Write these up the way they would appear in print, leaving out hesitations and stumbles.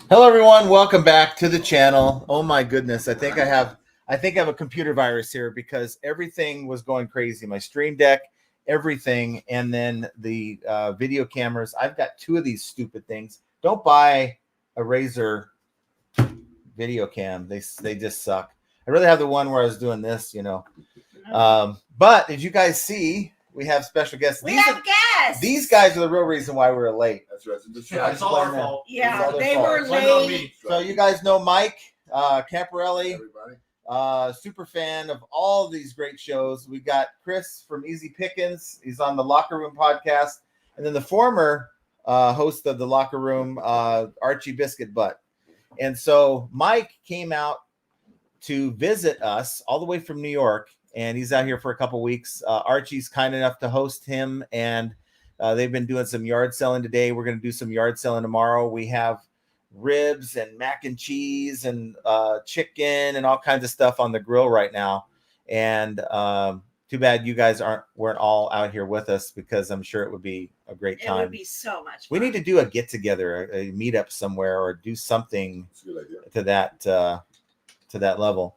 Hello, everyone. Welcome back to the channel. Oh my goodness, I think I have a computer virus here because everything was going crazy. My Stream Deck, everything, and then the video cameras. I've got two of these stupid things. Don't buy a Razer video cam. They just suck. I'd rather have the one where I was doing this, you know. But did you guys see? We have special guests. We have guests. These guys are the real reason why we were late. That's right. It's all our fault. Yeah, they were late. So you guys know Mike Camparelli, Everybody. super fan of all of these great shows. We've got Chris from Easy Pickens. He's on the Locker Room podcast. And then the former host of the Locker Room, Archie Biscuit Butt. And so Mike came out to visit us all the way from New York. And he's out here for a couple weeks. Archie's kind enough to host him, and they've been doing some yard selling today. We're going to do some yard selling tomorrow. We have ribs and mac and cheese and chicken and all kinds of stuff on the grill right now. And too bad you guys weren't all out here with us, because I'm sure it would be a great time. It would be so much fun. We need to do a get together, a meetup somewhere, or do something to that level.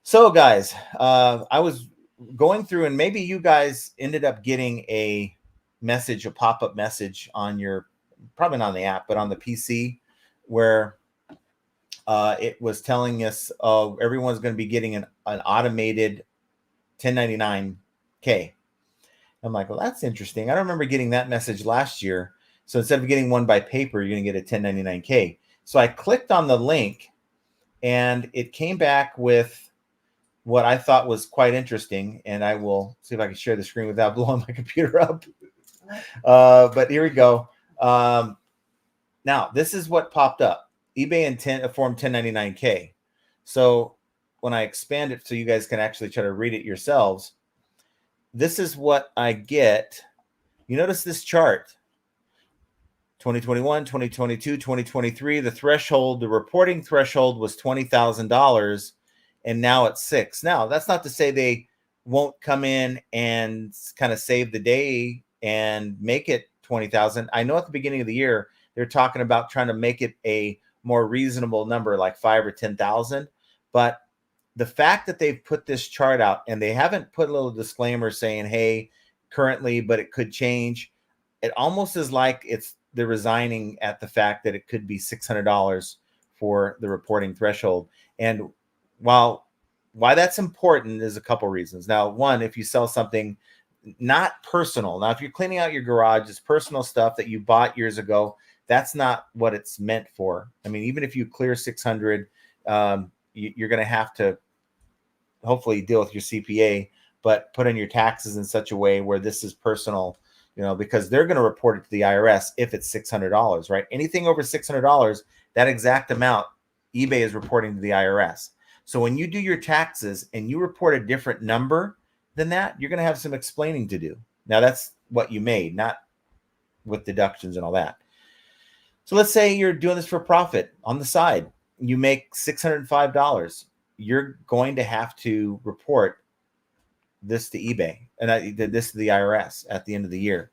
So, guys, I was going through, and maybe you guys ended up getting a message, a pop-up message on your, probably not on the app, but on the PC, where it was telling us everyone's going to be getting an automated 1099K. I'm like, well, that's interesting. I don't remember getting that message last year. So instead of getting one by paper, you're going to get a 1099K. So I clicked on the link, and it came back with what I thought was quite interesting, and I will see if I can share the screen without blowing my computer up. But here we go. Now, this is what popped up. eBay intent form 1099K. So when I expand it so you guys can actually try to read it yourselves, this is what I get. You notice this chart. 2021, 2022, 2023, the reporting threshold was $20,000. And now it's $6,000. Now, that's not to say they won't come in and kind of save the day and make it $20,000. I know at the beginning of the year, they're talking about trying to make it a more reasonable number, like 5,000 or 10,000. But the fact that they've put this chart out, and they haven't put a little disclaimer saying, hey, currently, but it could change. It almost is like they're resigning at the fact that it could be $600 for the reporting threshold. And why that's important is a couple reasons. Now, one, if you sell something not personal. Now, if you're cleaning out your garage, it's personal stuff that you bought years ago. That's not what it's meant for. I mean, even if you clear 600, you're going to have to hopefully deal with your CPA, but put in your taxes in such a way where this is personal, because they're going to report it to the IRS if it's $600, right? Anything over $600, that exact amount, eBay is reporting to the IRS. So when you do your taxes and you report a different number than that, you're going to have some explaining to do. Now, that's what you made, not with deductions and all that. So let's say you're doing this for profit on the side. You make $605. You're going to have to report this to eBay and this to the IRS at the end of the year.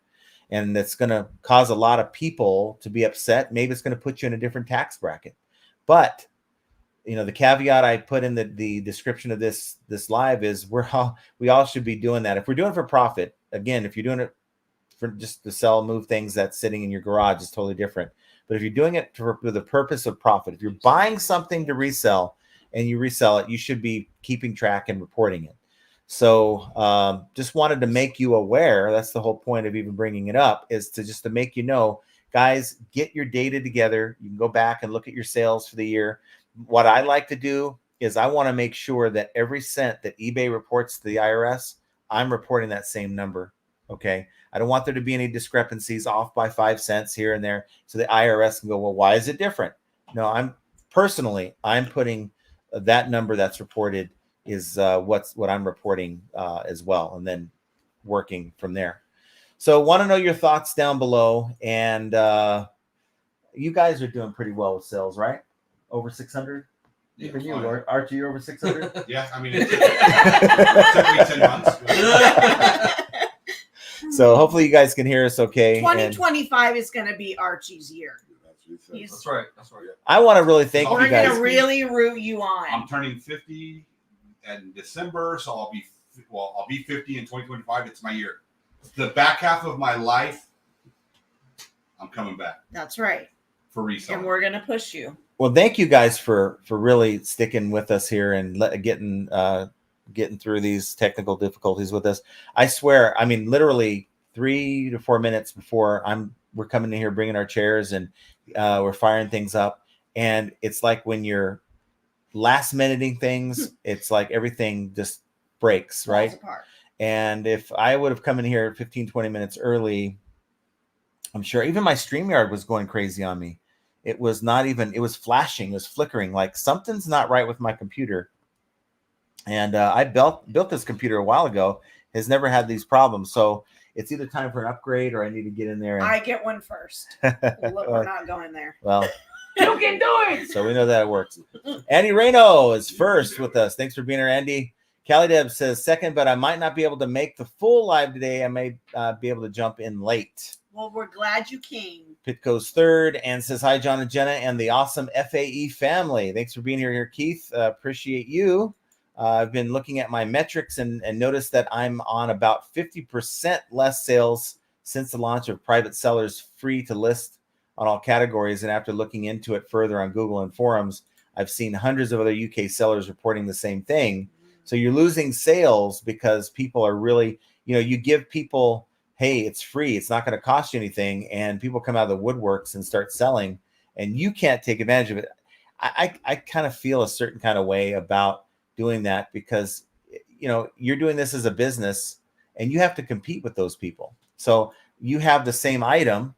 And that's going to cause a lot of people to be upset. Maybe it's going to put you in a different tax bracket. But the caveat I put in the description of this live is we all should be doing that. If we're doing it for profit, again, if you're doing it for just to sell, move things that's sitting in your garage, is totally different. But if you're doing it for the purpose of profit, if you're buying something to resell and you resell it, you should be keeping track and reporting it. So just wanted to make you aware. That's the whole point of even bringing it up, is to make you know, guys, get your data together. You can go back and look at your sales for the year. What I like to do is I want to make sure that every cent that eBay reports to the IRS, I'm reporting that same number. Okay. I don't want there to be any discrepancies off by 5 cents here and there. So the IRS can go, well, why is it different? No, I'm putting that number that's reported is what I'm reporting as well, and then working from there. So want to know your thoughts down below. And you guys are doing pretty well with sales, right? Over 600? Even you, Archie, you're over 600? Yeah, I mean, it took me 10 months. So hopefully you guys can hear us okay. 2025 is going to be Archie's year. That's right. That's right. I want to really thank We're you guys. gonna really root you on. I'm turning 50 in December, so I'll be 50 in 2025. It's my year. The back half of my life, I'm coming back That's right. for reselling. And we're gonna push you. Well, thank you guys for really sticking with us here and getting through these technical difficulties with us. I swear, I mean, literally 3 to 4 minutes before we're coming in here, bringing our chairs, and we're firing things up. And it's like when you're last minuting things, it's like everything just breaks, right? Falls apart. And if I would have come in here 15, 20 minutes early, I'm sure even my StreamYard was going crazy on me. It was not even, it was flashing, it was flickering, like something's not right with my computer. And I built this computer a while ago, has never had these problems. So it's either time for an upgrade or I need to get in there. And... I get one first. Look, we're not going there. Well, you can do it. So we know that it works. Andy Reno is first with us. Thanks for being here, Andy. Callie Deb says second, but I might not be able to make the full live today. I may be able to jump in late. Well, we're glad you came. Pitco's third and says hi, John and Jenna and the awesome FAE family. Thanks for being here, Keith. Appreciate you. I've been looking at my metrics and noticed that I'm on about 50% less sales since the launch of private sellers free to list on all categories. And after looking into it further on Google and forums, I've seen hundreds of other UK sellers reporting the same thing. So you're losing sales because people are really, you give people, hey, it's free, it's not going to cost you anything. And people come out of the woodworks and start selling and you can't take advantage of it. I kind of feel a certain kind of way about doing that because, you're doing this as a business and you have to compete with those people. So you have the same item,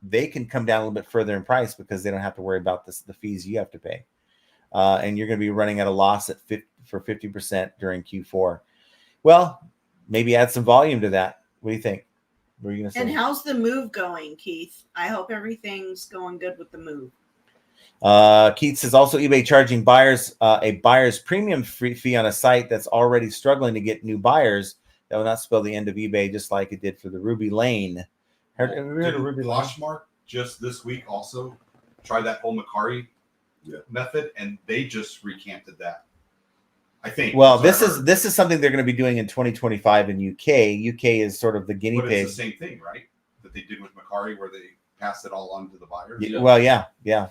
they can come down a little bit further in price because they don't have to worry about the fees you have to pay. And you're going to be running at a loss for 50% during Q4. Well, maybe add some volume to that. What do you think? What are you going to say? And how's the move going, Keith? I hope everything's going good with the move. Keith says also eBay charging buyers a buyer's premium fee on a site that's already struggling to get new buyers. That will not spell the end of eBay, just like it did for the Ruby Lane. Have you heard of Ruby Lane? Poshmark just this week also tried that whole Macari method, and they just recanted that. I think. Well, this is something they're going to be doing in 2025 in UK. UK is sort of the guinea pig. It's the same thing, right? That they did with Macari, where they passed it all on to the buyers. Yeah. Well, yeah.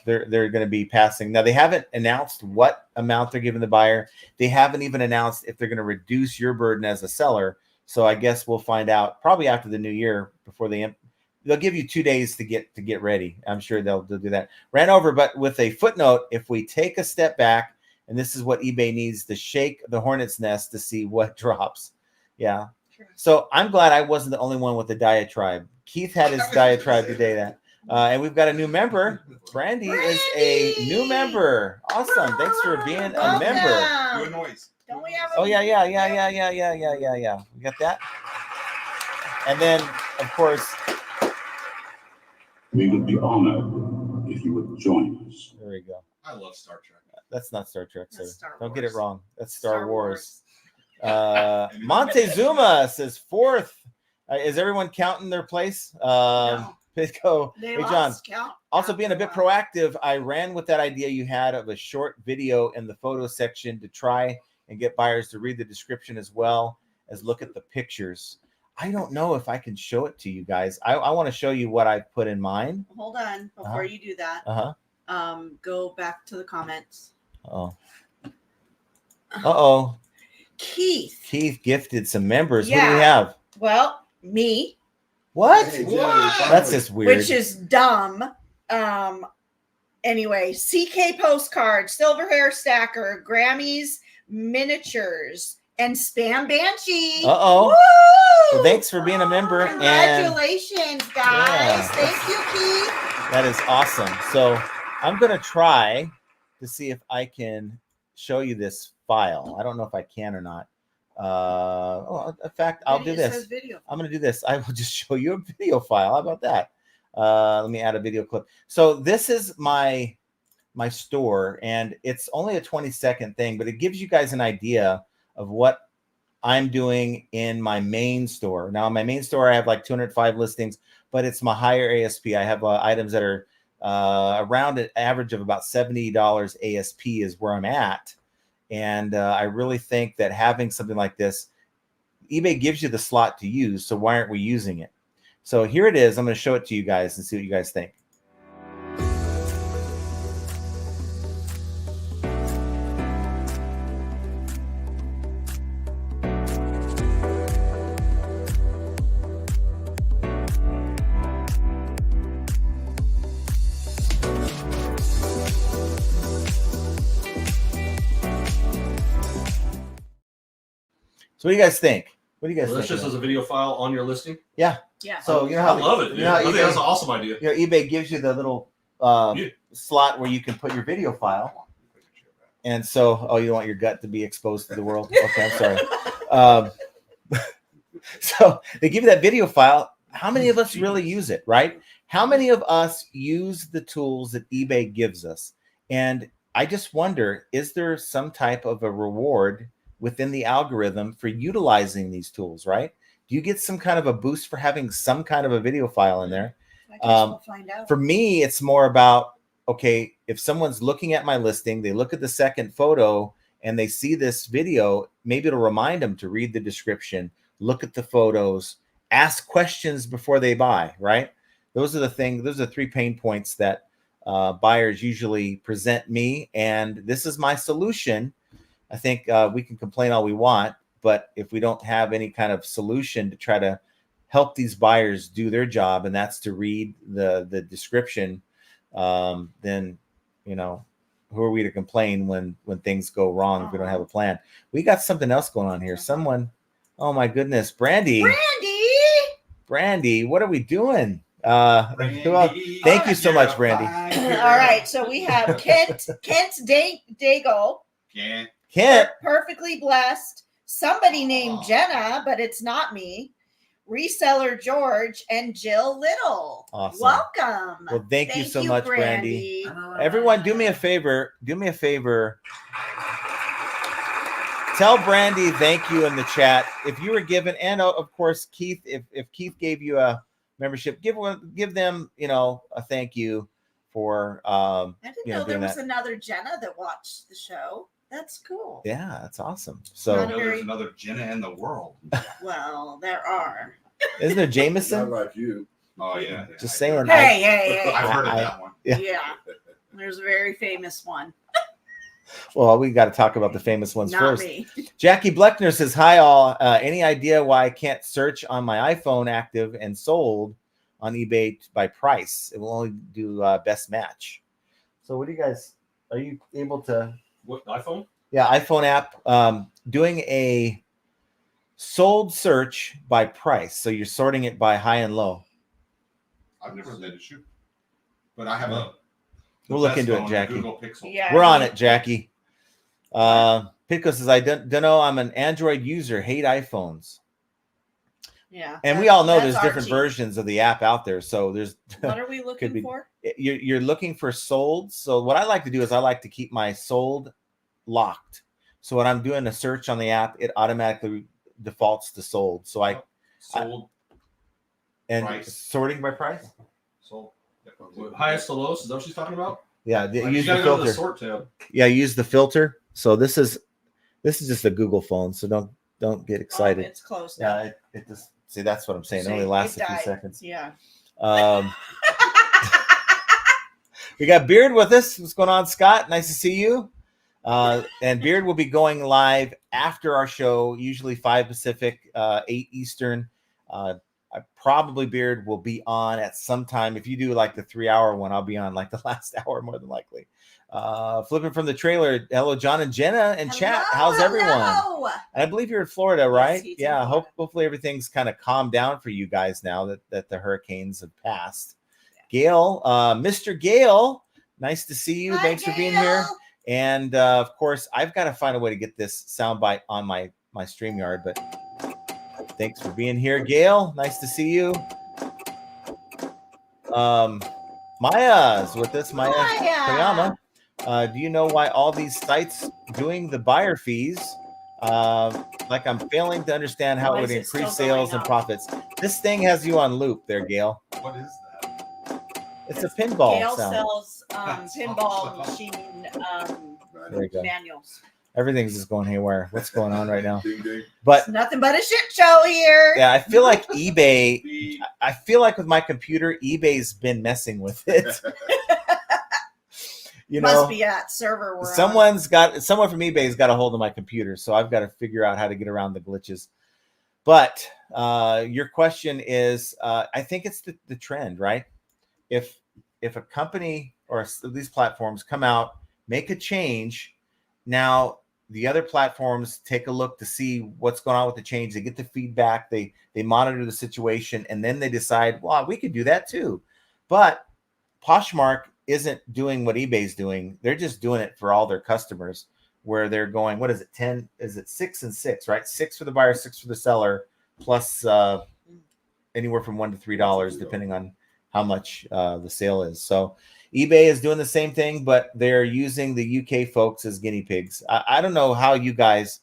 They're going to be passing. Now, they haven't announced what amount they're giving the buyer. They haven't even announced if they're going to reduce your burden as a seller. So I guess we'll find out probably after the new year before they'll give you 2 days to get ready. I'm sure they'll do that. Ran over, but with a footnote, if we take a step back, and this is what eBay needs to shake the hornet's nest to see what drops. Yeah. Sure. So I'm glad I wasn't the only one with the diatribe. Keith had his diatribe today. And we've got a new member. Brandy is a new member. Awesome. Thanks for being a member. Do a noise. Don't we have Oh, yeah. We got that. And then, of course, we would be honored if you would join us. There we go. I love Star Trek. That's not Star Trek, sir. Don't Wars. get it wrong. That's Star Wars. Montezuma says fourth. Is everyone counting their place? No. Pitco. They Hey, John. Count. Also being a bit proactive, I ran with that idea you had of a short video in the photo section to try and get buyers to read the description as well as look at the pictures. I don't know if I can show it to you guys. I want to show you what I put in mind. Hold on before you do that. Go back to the comments. Keith gifted some members. Yeah. What do we have? Well, me. What? Hey, That's just weird. Which is dumb. Anyway, CK postcard, silver hair stacker, Grammys miniatures, and Spam Banshee. Well, thanks for being a member. Congratulations, guys. Yeah. Thank you, Keith. That is awesome. So I'm going to try to see if I can show you this file. I don't know if I can or not. In fact, I'll do this. I'm going to do this. I will just show you a video file. How about that? Let me add a video clip. So this is my store, and it's only a 20-second thing, but it gives you guys an idea of what I'm doing in my main store. Now, in my main store, I have like 205 listings, but it's my higher ASP. I have items that are around an average of about $70 ASP is where I'm at. And I really think that having something like this, eBay gives you the slot to use. So why aren't we using it? So here it is. I'm going to show it to you guys and see what you guys think. So what do you guys think? What do you guys Well, think? that's just as a video file on your listing. Yeah. Yeah. So you know I how love it. You know how I think eBay, that's an awesome idea. you know, eBay gives you the little slot where you can put your video file. And so, oh, you don't want your gut to be exposed to the world? Okay, I'm sorry. So they give you that video file. How many of us really use it, right? How many of us use the tools that eBay gives us? And I just wonder, is there some type of a reward within the algorithm for utilizing these tools, right? Do you get some kind of a boost for having some kind of a video file in there? I guess we'll find out. For me, it's more about, okay, if someone's looking at my listing, they look at the second photo and they see this video, maybe it'll remind them to read the description, look at the photos, ask questions before they buy, right? Those are the things, those are 3 pain points that buyers usually present me. And this is my solution. I think we can complain all we want, but if we don't have any kind of solution to try to help these buyers do their job, and that's to read the description, then, you know, who are we to complain when things go wrong if we don't have a plan? We got something else going on here. Someone, oh my goodness, Brandy, what are we doing? Thank you so much, Brandy. All right, so we have Kent's Dago. Kent. Perfectly blessed. Somebody named Jenna, but it's not me. Reseller George and Jill Little. Awesome. Welcome. Well, thank you so much, Brandy. Everyone, do me a favor. Tell Brandy thank you in the chat. If you were given, and of course, Keith, if Keith gave you a membership, give them, you know, a thank you for I didn't know there was that. Another Jenna that watched the show. That's cool. Yeah, that's awesome. So there's another Jenna in the world. Well, there are. Isn't there Jameson? Not like you. Oh yeah. Just saying. Hey. I've heard of that one. Yeah. There's a very famous one. Well, we got to talk about the famous ones Not first. me. Jackie Bleckner says, hi all. Any idea why I can't search on my iPhone active and sold on eBay by price? It will only do best match. So what do you guys, are you able to? What, iPhone? Yeah, iPhone app, doing a sold search by price. So you're sorting it by high and low. I've never made a shoot, but I have a. We'll look into it, Jackie. Google Pixel. Yeah. We're on it, Jackie. Pitco says, I don't know. I'm an Android user, hate iPhones. Yeah. And we all know that's there's different Archie. versions of the app out there. So there's What are we looking for? You're looking for sold. So what I like to do is I like to keep my sold locked. So when I'm doing a search on the app, it automatically defaults to sold. So Sold. And price. sorting by price. Sold. Highest to lowest, is that what she's talking about? Yeah, Like, use you the gotta go to filter. the sort tab. Yeah, use the filter. So this is just a Google phone. So don't get excited. Oh, it's closed now. Yeah, it just see that's what I'm saying. It See, only lasts it a few died. seconds. Yeah. We got Beard with us. What's going on, Scott? Nice to see you. And Beard will be going live after our show, usually 5 Pacific, 8 Eastern. Probably Beard will be on at some time. If you do like the 3-hour one, I'll be on like the last hour more than likely. Flipping from the trailer. Hello, John and Jenna in chat. How's everyone? And I believe you're in Florida, right? he's in Yeah. Florida. Hopefully everything's kind of calmed down for you guys now that the hurricanes have passed. Gail, Mr. Gail, nice to see you. Hi, Thanks for being Gail. here. And of course, I've got to find a way to get this soundbite on my StreamYard, but thanks for being here, Gail. Nice to see you. Maya's with us. Maya Koyama. Do you know why all these sites doing the buyer fees? Like I'm failing to understand how Why it would is it increase still sales going and up? profits. This thing has you on loop there, Gail. What is that? It's a pinball Gail sound. sells That's pinball awesome. machine There you go. manuals. Everything's just going haywire. What's going on right now? Ding, ding. But It's nothing but a shit show here. yeah, I feel like eBay. The- I feel like with my computer, eBay's been messing with it. You know, Must be at server. We're someone from eBay's got a hold of my computer, so I've got to figure out how to get around the glitches. But your question is, I think it's the trend, right? If a company or these platforms come out, make a change, now the other platforms take a look to see what's going on with the change. They get the feedback, they monitor the situation, and then they decide, well, we could do that too. But Poshmark isn't doing what eBay's doing. They're just doing it for all their customers, where they're going, what is it, 10? Is it 6 and 6, right? 6 for the buyer, 6 for the seller, plus anywhere from $1 to $3, depending on how much the sale is. So eBay is doing the same thing, but they're using the UK folks as guinea pigs. I don't know how you guys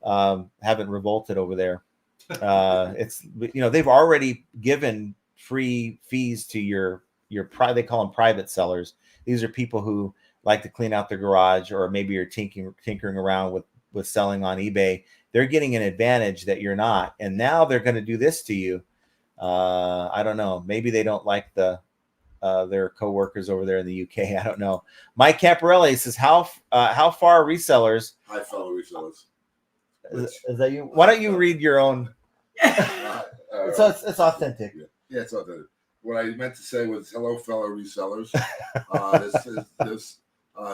haven't revolted over there. It's, they've already given free fees to your they call them private sellers. These are people who like to clean out their garage, or maybe you're tinkering around with selling on eBay. They're getting an advantage that you're not, and now they're going to do this to you. I don't know. Maybe they don't like their coworkers over there in the UK. I don't know. Mike Camparelli says, how far are resellers? Hi, fellow resellers. Is that you? Why don't you read your own? It's authentic. Yeah, it's authentic. What I meant to say was, hello, fellow resellers. There's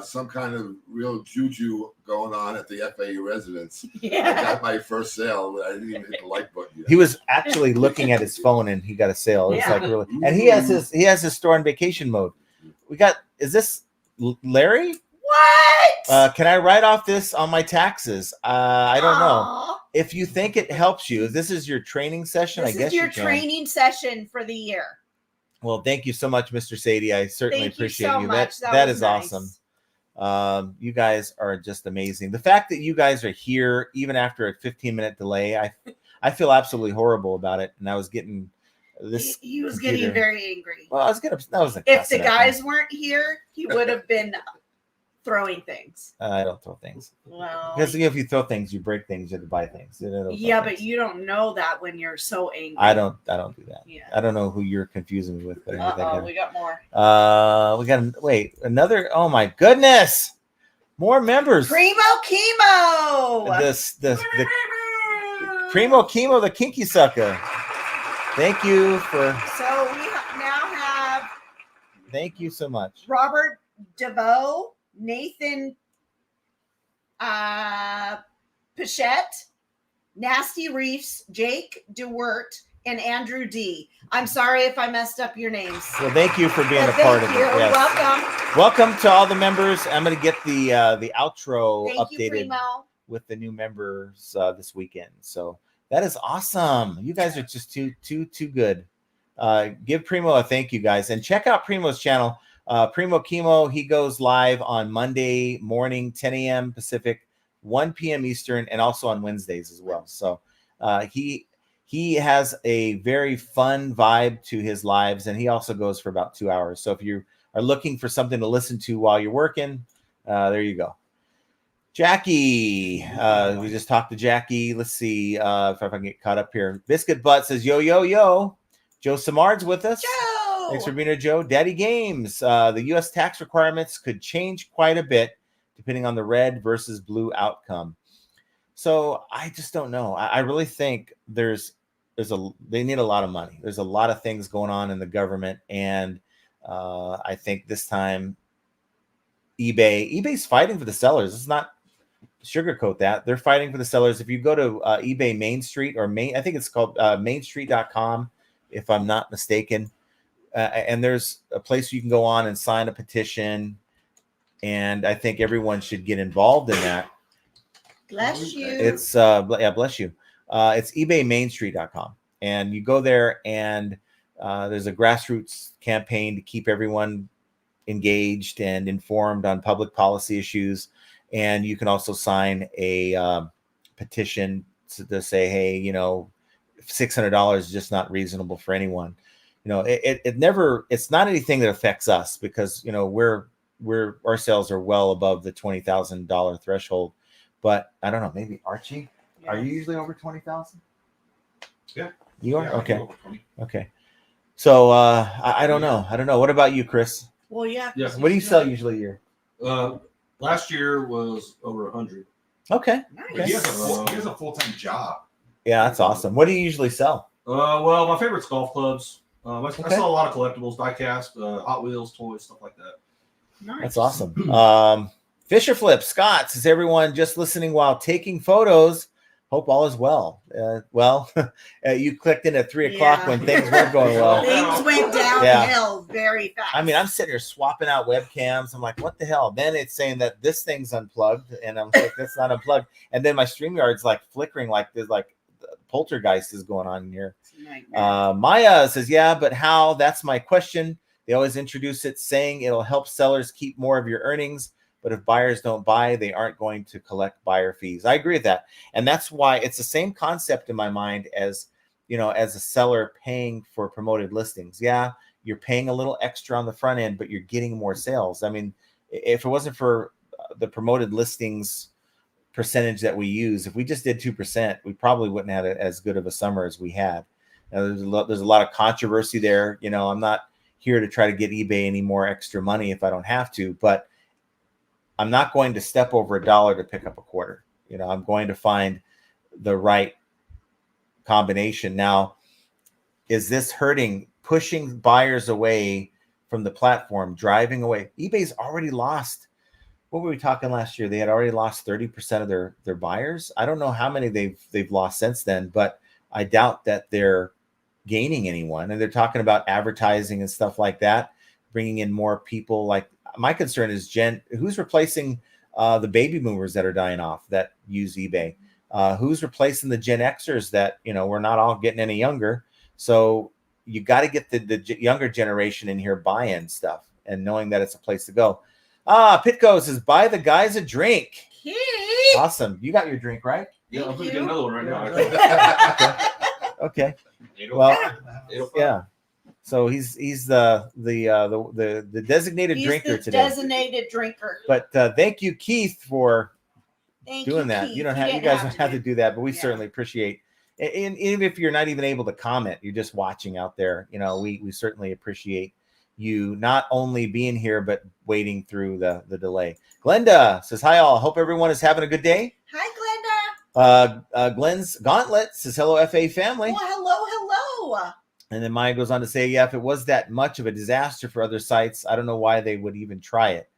some kind of real juju going on at the FAU residence. I Yeah. got my first sale. I didn't even hit the like button yet. He was actually looking at his phone and he got a sale. It's Yeah. like really, and he has his store in vacation mode. Is this Larry? What? Can I write off this on my taxes? I don't know. Aw. If you think it helps you, if this is your training session, This I guess is your you can. training session for the year. Well, thank you so much, Mr. Sadie. I certainly Thank you appreciate so you. much. That was is nice. awesome. You guys are just amazing. The fact that you guys are here, even after a 15-minute delay, I feel absolutely horrible about it. And I was getting this. He was computer- getting very angry. Well, I was getting. That was a If the cussing at guys weren't here, he would have been throwing things. I don't throw things Well, because if you throw things, you break things. You have to buy things. yeah, but you don't know that when you're so angry. I don't do that. Yeah. I don't know who you're confusing me with. But I think I- We got more. we got another. Oh my goodness, more members. Primo Chemo. The Primo Chemo, the kinky sucker. Thank you for. So we now have Thank you so much. Robert DeVoe, Nathan Pichette, Nasty Reefs, Jake DeWert, and Andrew D. I'm sorry if I messed up your names. Well, thank you for being But a part of thank it. you. Yes. Welcome. Welcome to all the members. I'm going to get the outro Thank you, updated Primo. with the new members this weekend. So that is awesome. You guys are just too good. Give Primo a thank you, guys, and check out Primo's channel. Primo Chemo, he goes live on Monday morning, 10 a.m. Pacific, 1 p.m. Eastern, and also on Wednesdays as well. So he has a very fun vibe to his lives, and he also goes for about 2 hours. So if you are looking for something to listen to while you're working, there you go. Jackie, we just talked to Jackie. Let's see if I can get caught up here. Biscuit Butt says, yo, yo, yo. Joe Samard's with us. Joe. Thanks for being here, Joe. Daddy Games. The U.S. tax requirements could change quite a bit depending on the red versus blue outcome. So I just don't know. I really think they need a lot of money. There's a lot of things going on in the government, and I think this time eBay's fighting for the sellers. It's not sugarcoat that. They're fighting for the sellers. If you go to eBay Main Street I think it's called mainstreet.com, if I'm not mistaken. And there's a place you can go on and sign a petition. And I think everyone should get involved in that. Bless you. It's bless you. It's ebaymainstreet.com. And you go there, and there's a grassroots campaign to keep everyone engaged and informed on public policy issues. And you can also sign a petition to say, hey, $600 is just not reasonable for anyone. it never, it's not anything that affects us because, our sales are well above the $20,000 threshold. But I don't know, maybe Archie, are you usually over 20,000? Yeah. You are? Yeah, Okay. over 20. Okay. So I don't know. I don't know. What about you, Chris? Well, yeah. Yeah. What do you sell usually a year? Last year was over 100. Okay. But he has a full-time job. Yeah, that's awesome. What do you usually sell? Well, my favorite's golf clubs. I Okay. sell a lot of collectibles, die-cast, Hot Wheels, toys, stuff like that. Nice. That's awesome. Fisher Flip, Scott says, everyone just listening while taking photos. Hope all is well. You clicked in at 3 o'clock when things weren't going well. Things went downhill very fast. I mean, I'm sitting here swapping out webcams. I'm like, what the hell? Then it's saying that this thing's unplugged, and I'm like, that's not unplugged. And then my StreamYard's like flickering, like there's like poltergeist is going on in here. Maya says, yeah, but how? That's my question. They always introduce it saying it'll help sellers keep more of your earnings. But if buyers don't buy, they aren't going to collect buyer fees. I agree with that. And that's why it's the same concept in my mind as, as a seller paying for promoted listings. Yeah, you're paying a little extra on the front end, but you're getting more sales. I mean, if it wasn't for the promoted listings percentage that we use, if we just did 2%, we probably wouldn't have as good of a summer as we had. Now, there's a lot of controversy there. I'm not here to try to get eBay any more extra money if I don't have to, but I'm not going to step over $1 to pick up a quarter. I'm going to find the right combination. Now, is this pushing buyers away from the platform, driving away? eBay's already lost. What were we talking last year? They had already lost 30% of their buyers. I don't know how many they've lost since then, but I doubt that they're gaining anyone. And they're talking about advertising and stuff like that, bringing in more people. Like, my concern is who's replacing the baby boomers that are dying off that use eBay? Who's replacing the Gen Xers that, we're not all getting any younger. So you got to get the younger generation in here buying stuff and knowing that it's a place to go. Pitco says, buy the guys a drink. Awesome. You got your drink, right? Yeah, I'm going to get another one right now. Okay. Well, yeah. So he's the designated drinker today. Designated drinker. But thank you, Keith, for doing that. Keith. You guys don't have to do that, but we certainly appreciate. And even if you're not even able to comment, you're just watching out there. We certainly appreciate you not only being here but waiting through the delay. Glenda says, hi all. Hope everyone is having a good day. Hi, Glenda. Glenn's Gauntlet says, hello, FA family. Well, hello. And then Maya goes on to say, yeah, if it was that much of a disaster for other sites, I don't know why they would even try it.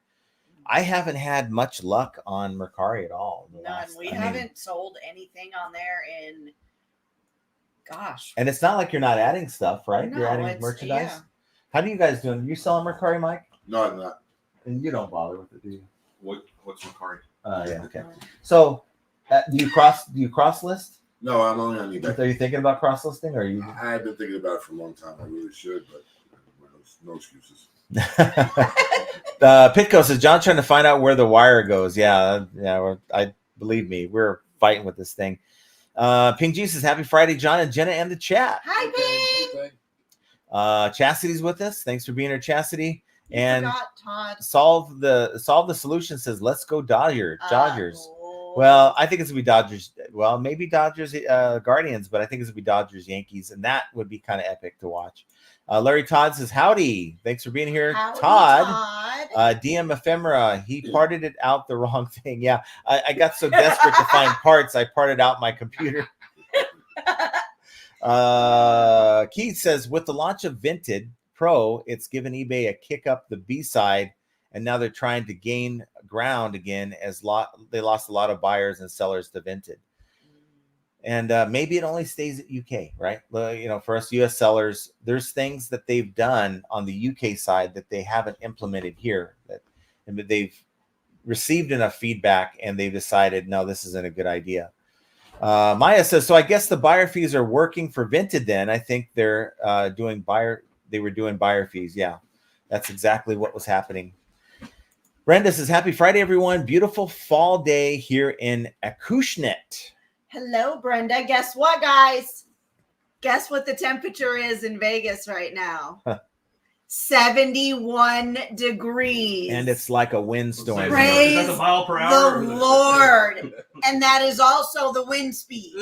I haven't had much luck on Mercari at all. None. We haven't sold anything on there in, gosh. And it's not like you're not adding stuff, right? No, you're adding merchandise. Yeah. How do you guys doing? Are you selling Mercari, Mike? No, I'm not. And you don't bother with it, do you? What's Mercari? Yeah, okay. So do you cross list? No, I'm only on eBay. Are you thinking about cross listing, or are you? I've been thinking about it for a long time. I really should, but no excuses. Pitco says, John trying to find out where the wire goes. Yeah. I believe me, we're fighting with this thing. Ping G says, happy Friday, John and Jenna and the chat. Hi, Ping. Chastity's with us. Thanks for being here, Chastity. And Todd. solve the solution says, let's go Dodgers. Well, I think it's gonna be Dodgers. Well, maybe Dodgers, Guardians, but I think it's gonna be Dodgers, Yankees, and that would be kind of epic to watch. Larry Todd says, howdy. Thanks for being here. Howdy, Todd. DM Ephemera. He parted it out the wrong thing. Yeah, I got so desperate to find parts, I parted out my computer. Keith says, with the launch of Vinted Pro, it's given eBay a kick up the B side, and now they're trying to gain ground again as they lost a lot of buyers and sellers to Vinted. And maybe it only stays at UK, right? For us US sellers, there's things that they've done on the UK side that they haven't implemented here. And they've received enough feedback and they've decided, no, this isn't a good idea. Maya says, so I guess the buyer fees are working for Vinted then. I think they're doing buyer fees. Yeah, that's exactly what was happening. Brenda says, happy Friday, everyone. Beautiful fall day here in Acushnet. Hello, Brenda. Guess what, guys? Guess what the temperature is in Vegas right now? 71 degrees. And it's like a windstorm. Praise Is that the mile per hour? the Lord. And that is also the wind speed.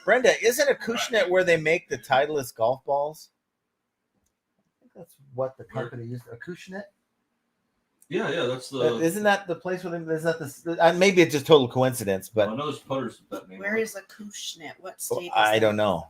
Brenda, isn't Acushnet where they make the Titleist golf balls? I think that's what the company used. Acushnet? Yeah, that's the. Isn't that the place where they? Is that the? Maybe it's just total coincidence, but I know there's putters with that name. Where is Acushnet? What state is I that? don't know.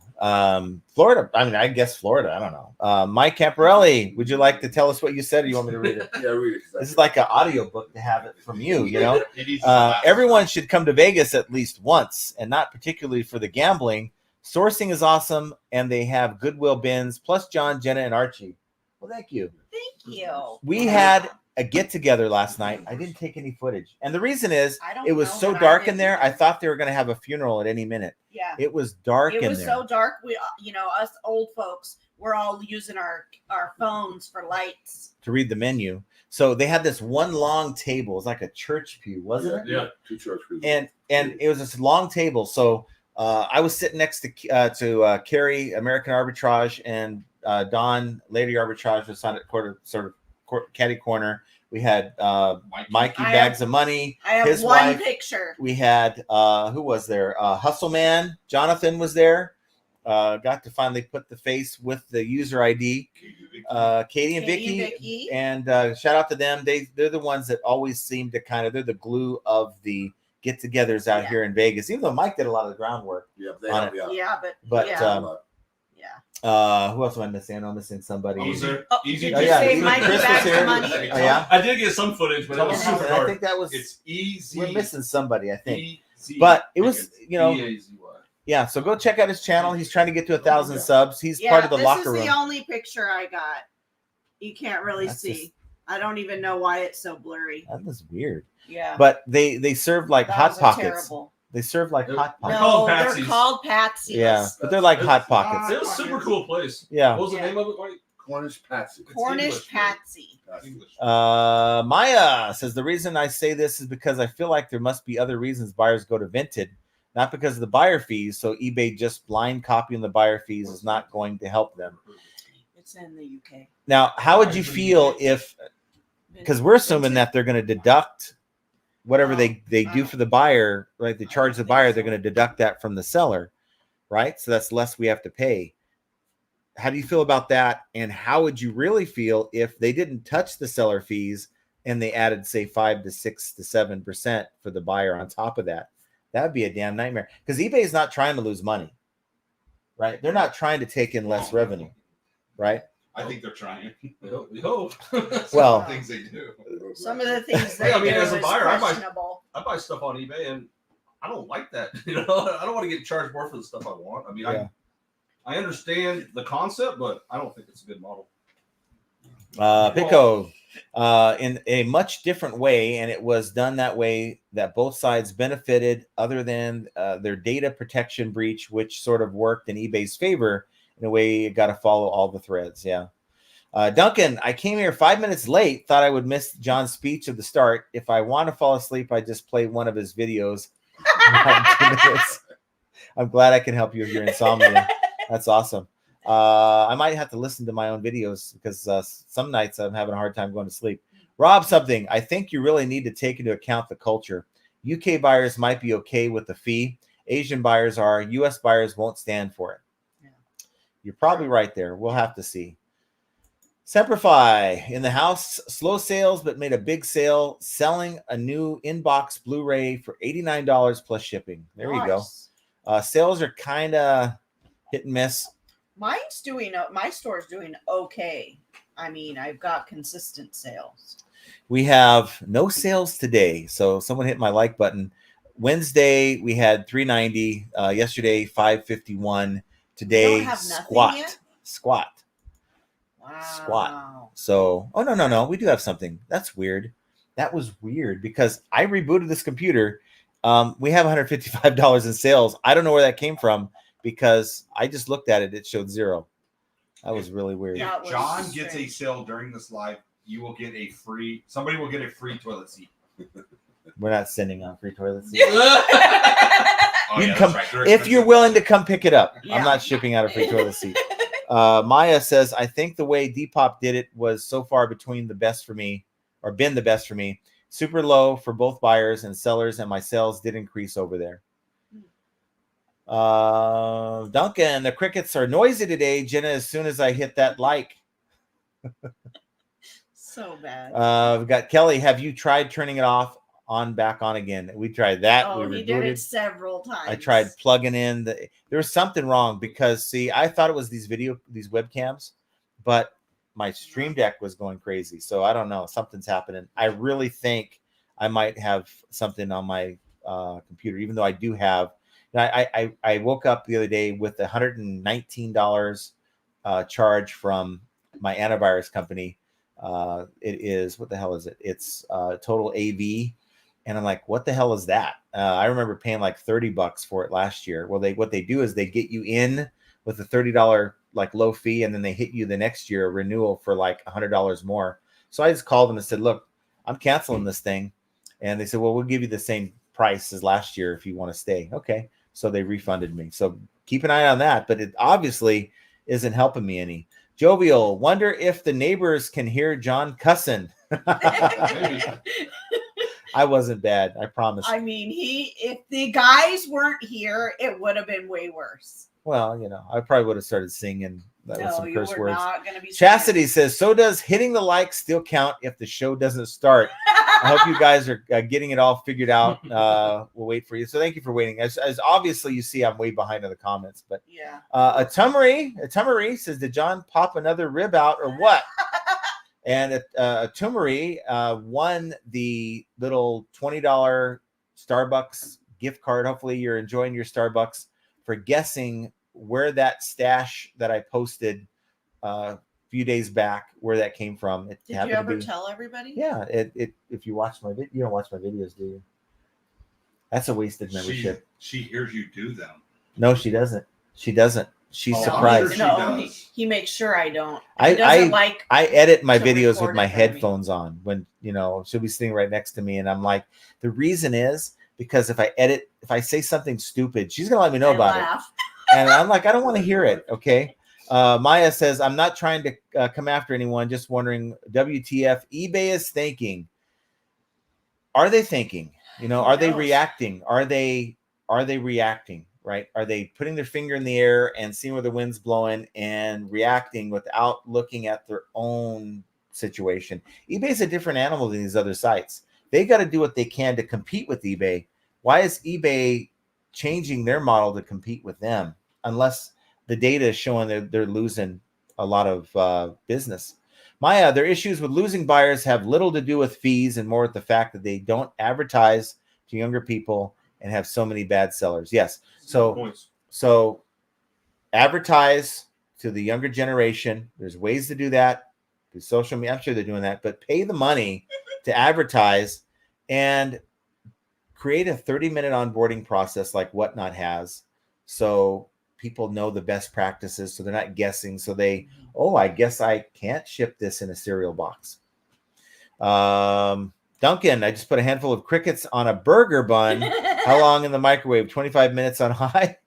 Florida. I mean, I guess Florida. I don't know. Mike Camparelli, would you like to tell us what you said, or you want me to read it? Yeah, read it. This is like an audio book to have it from you. You know, It needs to last. everyone should come to Vegas at least once, and not particularly for the gambling. Sourcing is awesome, and they have Goodwill bins, plus John, Jenna, and Archie. Well, thank you. Thank you. We had a get together last night. I didn't take any footage, and the reason is I don't it was know so when dark did in there. I thought they were going to have a funeral at any minute. Yeah. It was dark It in was there. so dark. We, us old folks, we're all using our phones for lights. To read the menu. So they had this one long table. It was like a church pew, wasn't it? Yeah. 2 church pews. And it was this long table. So I was sitting next to Carrie, American Arbitrage, and Don, Lady Arbitrage, was on at caddy corner. We had Mikey I Bags of Money. I have His one wife. picture. We had who was there? Hustle Man, Jonathan was there. Got to finally put the face with the user ID. Katie and Vicky. And shout out to them. They're the ones that always seem to they're the glue of the get-togethers out here in Vegas. Even though Mike did a lot of the groundwork. Yeah, they on help it. you out. Yeah, But yeah. who else am I missing? I'm missing somebody. I was there. Easy. Did you say Mikey Chris was Bags here. of Money? Oh, yeah. I did get some footage, but it was And super I dark. think that was It's easy. we're missing somebody, I think. Easy. But it was, EAZY. yeah. So go check out his channel. He's trying to get to 1,000 Yeah. subs. He's Yeah, part of the this locker is room. the only picture I got. You can't really That's see. just- I don't even know why it's so blurry. That was weird. Yeah. But they served like Those hot are pockets. terrible. They serve like hot They're pockets. called No, they're Patsies. called Patsies. Yeah, but they're like hot pockets. It was a super cool place. Yeah. What was the Yeah. name of it? Mike? Cornish Patsy. Cornish English, right? Patsy. English. Maya says the reason I say this is because I feel like there must be other reasons buyers go to Vinted, not because of the buyer fees. So eBay just blind copying the buyer fees is not going to help them. It's in the UK. Now, how would you feel if, because we're assuming that they're going to deduct whatever they do for the buyer, right? They charge the buyer, they're going to deduct that from the seller, right? So that's less we have to pay. How do you feel about that? And how would you really feel if they didn't touch the seller fees and they added, say, 5 to 6 to 7% for the buyer on top of that? That would be a damn nightmare, because eBay is not trying to lose money, right? They're not trying to take in less revenue, right? I think they're trying. We hope. Well, Some things they do. Some of the things Hey, that I mean, do as a is buyer, I buy- questionable. I buy stuff on eBay and I don't like that. I don't want to get charged more for the stuff I want. I mean, Yeah. I understand the concept, but I don't think it's a good model. Pico, in a much different way, and it was done that way that both sides benefited, other than their data protection breach, which sort of worked in eBay's favor. In a way, you got to follow all the threads. Yeah. Duncan, I came here 5 minutes late. Thought I would miss John's speech at the start. If I want to fall asleep, I just play one of his videos. I'm glad I can help you with your insomnia. That's awesome. I might have to listen to my own videos, because some nights I'm having a hard time going to sleep. Rob, something. I think you really need to take into account the culture. UK buyers might be okay with the fee. Asian buyers are. US buyers won't stand for it. Yeah. You're probably right there. We'll have to see. Semperfi in the house, slow sales, but made a big sale, selling a new inbox Blu-ray for $89 plus shipping. There you go. Nice. Sales are kind of hit and miss. My store's doing okay. I mean, I've got consistent sales. We have no sales today, so someone hit my like button. Wednesday we had 390. Yesterday 551. Today You don't have nothing yet? squat. Wow. Squat. So, oh no, we do have something. That's weird. That was weird, because I rebooted this computer. We have $155 in sales. I don't know where that came from, because I just looked at it. It showed 0. That was really weird. That If was John gets a strange. sale during this live, you will get somebody will get a free toilet seat. We're not sending on free toilets. Oh, You yeah, can come that's right. They're if you're expensive. willing to come pick it up. Yeah. I'm not shipping out a free toilet seat. Maya says, I think the way Depop did it was so far between the best for me, or been the best for me. Super low for both buyers and sellers, and my sales did increase over there. Duncan, the crickets are noisy today, Jenna, as soon as I hit that like. So bad. We've got Kelly. Have you tried turning it off, on, back on again? We tried that. Oh, We he did it rebooted. several times. I tried plugging in there was something wrong because see, I thought it was these webcams, but my Stream Deck was going crazy. So I don't know. Something's happening. I really think I might have something on my computer, even though I do have. I woke up the other day with $119 charge from my antivirus company. It is, what the hell is it? It's total AV. And I'm like, what the hell is that? I remember paying like $30 for it last year. Well, what they do is they get you in with a $30 like low fee, and then they hit you the next year renewal for like $100 more. So I just called them and said, look, I'm canceling this thing. And they said, well, we'll give you the same price as last year if you want to stay. Okay. So they refunded me. So keep an eye on that, but it obviously isn't helping me any. Jovial, wonder if the neighbors can hear John cussing. I wasn't bad, I promise. I mean, if the guys weren't here, it would have been way worse. Well, you know, I probably would have started singing with No, some you curse were words. not going to be. Chastity says, so does hitting the like still count if the show doesn't start? I hope you guys are getting it all figured out. We'll wait for you. So thank you for waiting. As obviously you see, I'm way behind in the comments. But yeah. Atumari says, did John pop another rib out or what? And Atumari won the little $20 Starbucks gift card. Hopefully you're enjoying your Starbucks, for guessing where that stash that I posted a few days back, where that came from. It Did you ever tell everybody? Yeah. If you watch my you don't watch my videos, do you? That's a wasted membership. She hears you do them. No, she doesn't. She doesn't. She's Oh, surprised. she No, does. he makes sure I don't. He doesn't like. I edit my to videos record with my it for me. headphones on when, you know, she'll be sitting right next to me. And I'm like, the reason is because if I say something stupid, she's going to let me know about it. And I'm like, I don't want to hear it. Okay. Maya says, I'm not trying to come after anyone. Just wondering, WTF eBay is thinking. Are they thinking? You know, are they reacting? Are they reacting? Right? Are they putting their finger in the air and seeing where the wind's blowing and reacting without looking at their own situation? eBay is a different animal than these other sites. They got to do what they can to compete with eBay. Why is eBay changing their model to compete with them? Unless the data is showing that they're losing a lot of business. Maya, their issues with losing buyers have little to do with fees and more with the fact that they don't advertise to younger people and have so many bad sellers. Yes. So advertise to the younger generation. There's ways to do that through social media. I'm sure they're doing that, but pay the money to advertise and create a 30-minute onboarding process like Whatnot has. So people know the best practices, so they're not guessing. So I guess I can't ship this in a cereal box. Duncan, I just put a handful of crickets on a burger bun. How long in the microwave? 25 minutes on high?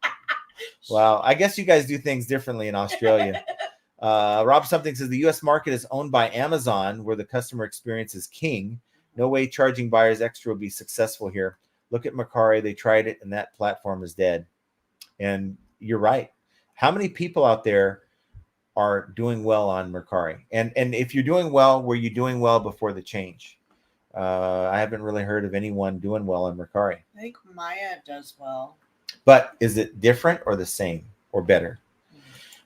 Wow. I guess you guys do things differently in Australia. Rob Something says the U.S. market is owned by Amazon, where the customer experience is king. No way charging buyers extra will be successful here. Look at Mercari. They tried it, and that platform is dead. And you're right. How many people out there are doing well on Mercari? And if you're doing well, were you doing well before the change? I haven't really heard of anyone doing well on Mercari. I think Maya does well. But is it different or the same or better?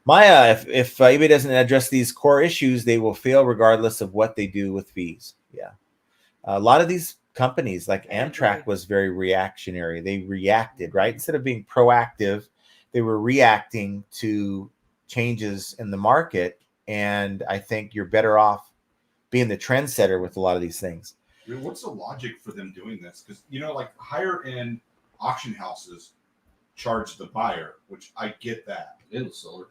Maya, if eBay doesn't address these core issues, they will fail regardless of what they do with fees. Yeah. A lot of these companies like Amtrak was very reactionary. They reacted, right? Instead of being proactive, they were reacting to changes in the market. And I think you're better off being the trendsetter with a lot of these things. What's the logic for them doing this? Because, you know, like higher end auction houses charge the buyer, which I get that. And the seller.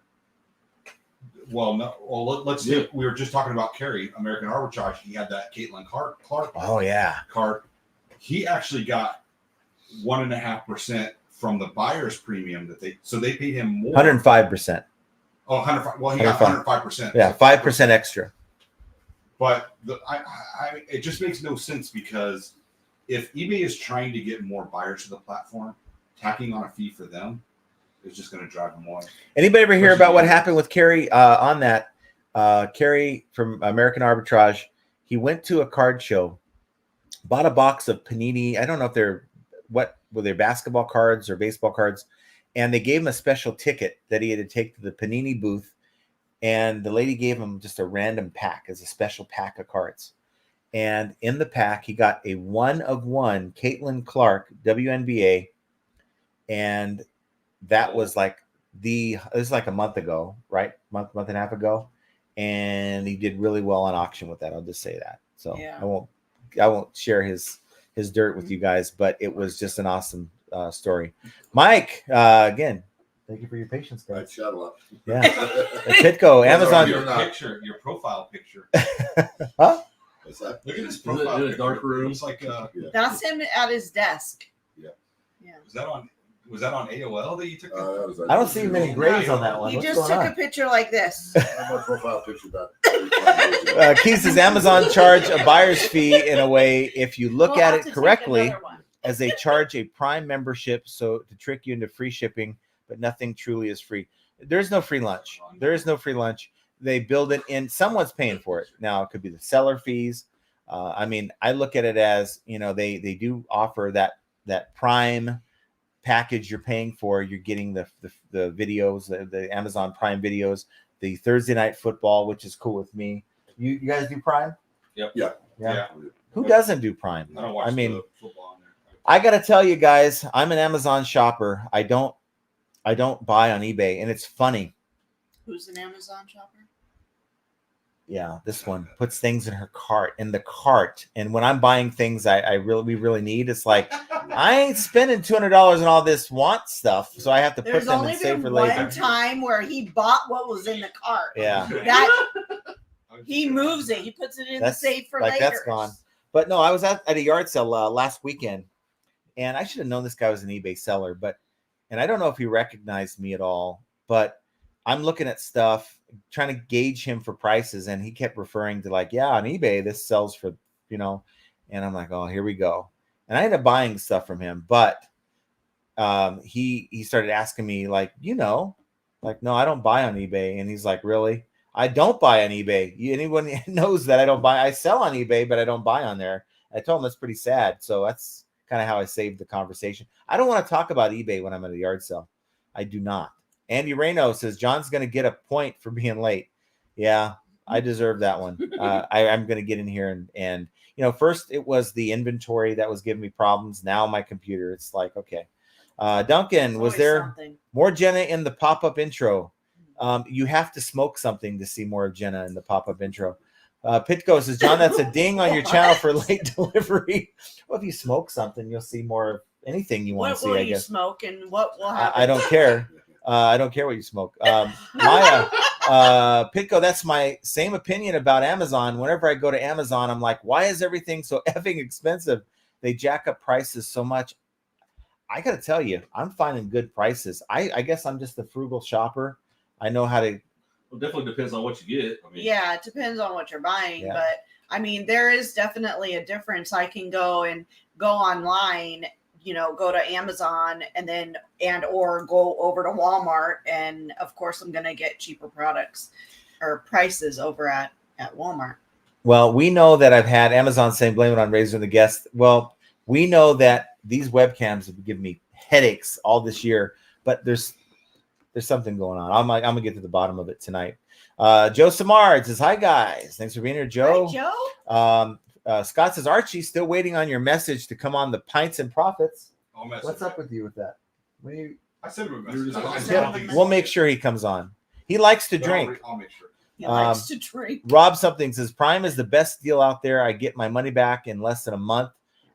Well, no. Well, let's see. We were just talking about Kerry, American Arbitrage. He had that Caitlin Clark. Oh, yeah. Card. He actually got 1.5% from the buyer's premium that they paid him more. 105%. Oh, 105. Well, he got 105%. Yeah, 5% extra. But it just makes no sense, because if eBay is trying to get more buyers to the platform, tacking on a fee for them is just going to drive them away. Anybody ever hear about what happened with Kerry on that? Kerry from American Arbitrage, he went to a card show, bought a box of Panini. I don't know if they're basketball cards or baseball cards, and they gave him a special ticket that he had to take to the Panini booth, and the lady gave him just a random pack as a special pack of cards. And in the pack, he got a 1-of-1 Caitlin Clark WNBA, and that was like it was like a month ago, right? Month and a half ago, and he did really well on auction with that. I'll just say that. So Yeah. I won't share his dirt with you guys, but it was just an awesome story. Mike, again, thank you for your patience, Right, guys. shut up. Yeah, Pitco, Amazon. Your profile picture. Huh? What's that? Look at his Is it profile in a picture. dark room? It's like That's him at his desk. Yeah. Yeah. was that on AOL that you took? That was I don't see many grays on that one. He What's just going took on? a picture like this. I have my profile picture back. Keith says Amazon charge a buyer's fee in a way, if you look We'll at have it to take correctly, another one. as they charge a Prime membership, so to trick you into free shipping, but nothing truly is free. There's no free lunch. There is no free lunch. They build it in. Someone's paying for it. Now it could be the seller fees. I mean, I look at it as, they do offer that Prime package you're paying for. You're getting the videos, the Amazon Prime videos, the Thursday night football, which is cool with me. You guys do Prime? Yep. Yeah. Who doesn't do Prime? I don't watch mean, the football on there. I got to tell you guys, I'm an Amazon shopper. I don't buy on eBay, and it's funny. Who's an Amazon shopper? Yeah, this one puts things in the cart. And when I'm buying things we really need, it's like, I ain't spending $200 on all this want stuff. So I have to There's put them only in save been for one later. time where he bought what was in the cart. Yeah. That he moves it. He puts it in the safe for later. That's gone. But no, I was at a yard sale last weekend, and I should have known this guy was an eBay seller, and I don't know if he recognized me at all, but I'm looking at stuff, trying to gauge him for prices, and he kept referring to like, yeah, on eBay, this sells for, and I'm like, oh, here we go. And I ended up buying stuff from him, but he started asking me like, no, I don't buy on eBay. And he's like, really? I don't buy on eBay. Anyone knows that I don't buy. I sell on eBay, but I don't buy on there. I told him that's pretty sad. So that's kind of how I saved the conversation. I don't want to talk about eBay when I'm at a yard sale. I do not. Andy Reno says John's going to get a point for being late. Yeah, I deserve that one. I'm going to get in here and first it was the inventory that was giving me problems. Now my computer, it's like, okay. Duncan, was there more Jenna in the pop-up intro? You have to smoke something to see more of Jenna in the pop-up intro. Pitco says, John, that's a ding on your channel for late delivery. Well, if you smoke something, you'll see more of anything you want to see, I guess. What will you smoke and what will happen? I don't care. I don't care what you smoke. Maya, Pitco, that's my same opinion about Amazon. Whenever I go to Amazon, I'm like, why is everything so effing expensive? They jack up prices so much. I got to tell you, I'm finding good prices. I guess I'm just a frugal shopper. I know how to. Well, definitely depends on what you get. Yeah, it depends on what you're buying. Yeah. But there is definitely a difference. I can go online, go to Amazon or go over to Walmart. And of course, I'm going to get cheaper products or prices over at Walmart. Well, we know that I've had Amazon saying blame it on Razor and the guest. Well, we know that these webcams have given me headaches all this year, but there's something going on. I'm going to get to the bottom of it tonight. Joe Samard says, hi guys. Thanks for being here, Joe. Hi, Joe. Scott says, Archie, still waiting on your message to come on the Pints and Profits. What's up with you with that? I sent him a message. We'll make sure he comes on. He likes to drink. I'll make sure. He likes to drink. Rob something says, Prime is the best deal out there. I get my money back in less than a month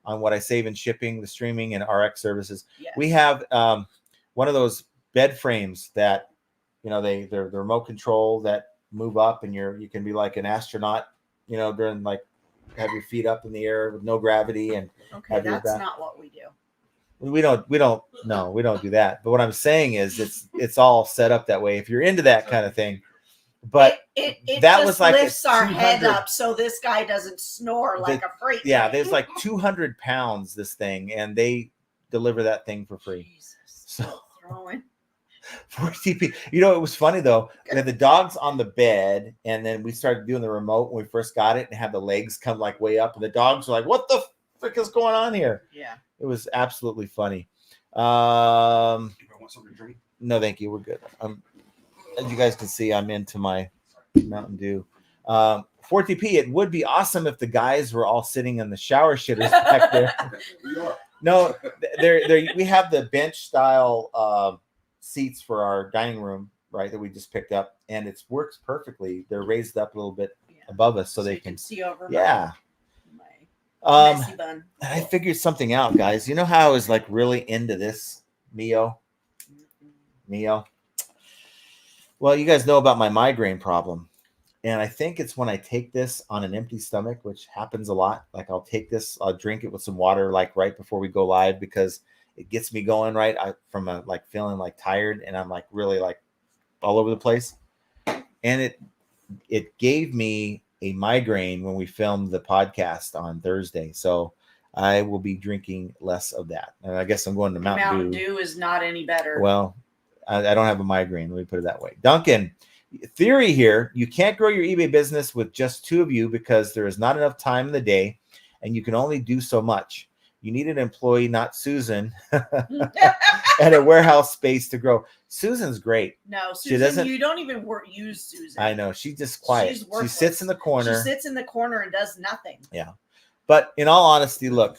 on what I save in shipping, the streaming, and RX services. Yes. We have one of those bed frames that, they're the remote control that move up, and you can be like an astronaut, during have your feet up in the air with no gravity and Okay, that's not what we do. We don't do that. But what I'm saying is it's all set up that way if you're into that kind of thing. But it that just was like lifts our head 200 up so this guy doesn't snore like a freight yeah, train. there's like 200 pounds this thing, and they deliver that thing for free. Jesus, So throwing. 40p. You know, it was funny though. We had the dogs on the bed, and then we started doing the remote when we first got it, and had the legs come like way up, and the dogs were like, "What the frick is going on here?" Yeah. It was absolutely funny. If I want something to drink. No, thank you. We're good. As you guys can see, I'm into my Mountain Dew. 40p. It would be awesome if the guys were all sitting in the shower shitters back there. We are. No, we have the bench style seats for our dining room, right? That we just picked up, and it works perfectly. They're raised up a little bit above us, so they you can see over. Yeah. My messy bun. And I figured something out, guys. You know how I was like really into this Mio? Well, you guys know about my migraine problem. And I think it's when I take this on an empty stomach, which happens a lot. Like I'll take this, I'll drink it with some water, like right before we go live, because it gets me going right. From like feeling like tired, and I'm like really like all over the place. And it gave me a migraine when we filmed the podcast on Thursday. So I will be drinking less of that. And I guess I'm going to Mountain Dew is not any better. Well, I don't have a migraine. Let me put it that way. Duncan, theory here: you can't grow your eBay business with just two of you because there is not enough time in the day, and you can only do so much. You need an employee, not Susan, and a warehouse space to grow. Susan's great. No, Susan, she doesn't. You don't even use Susan. I know, she's just quiet. She sits in the corner. She sits in the corner and does nothing. Yeah, but in all honesty, look.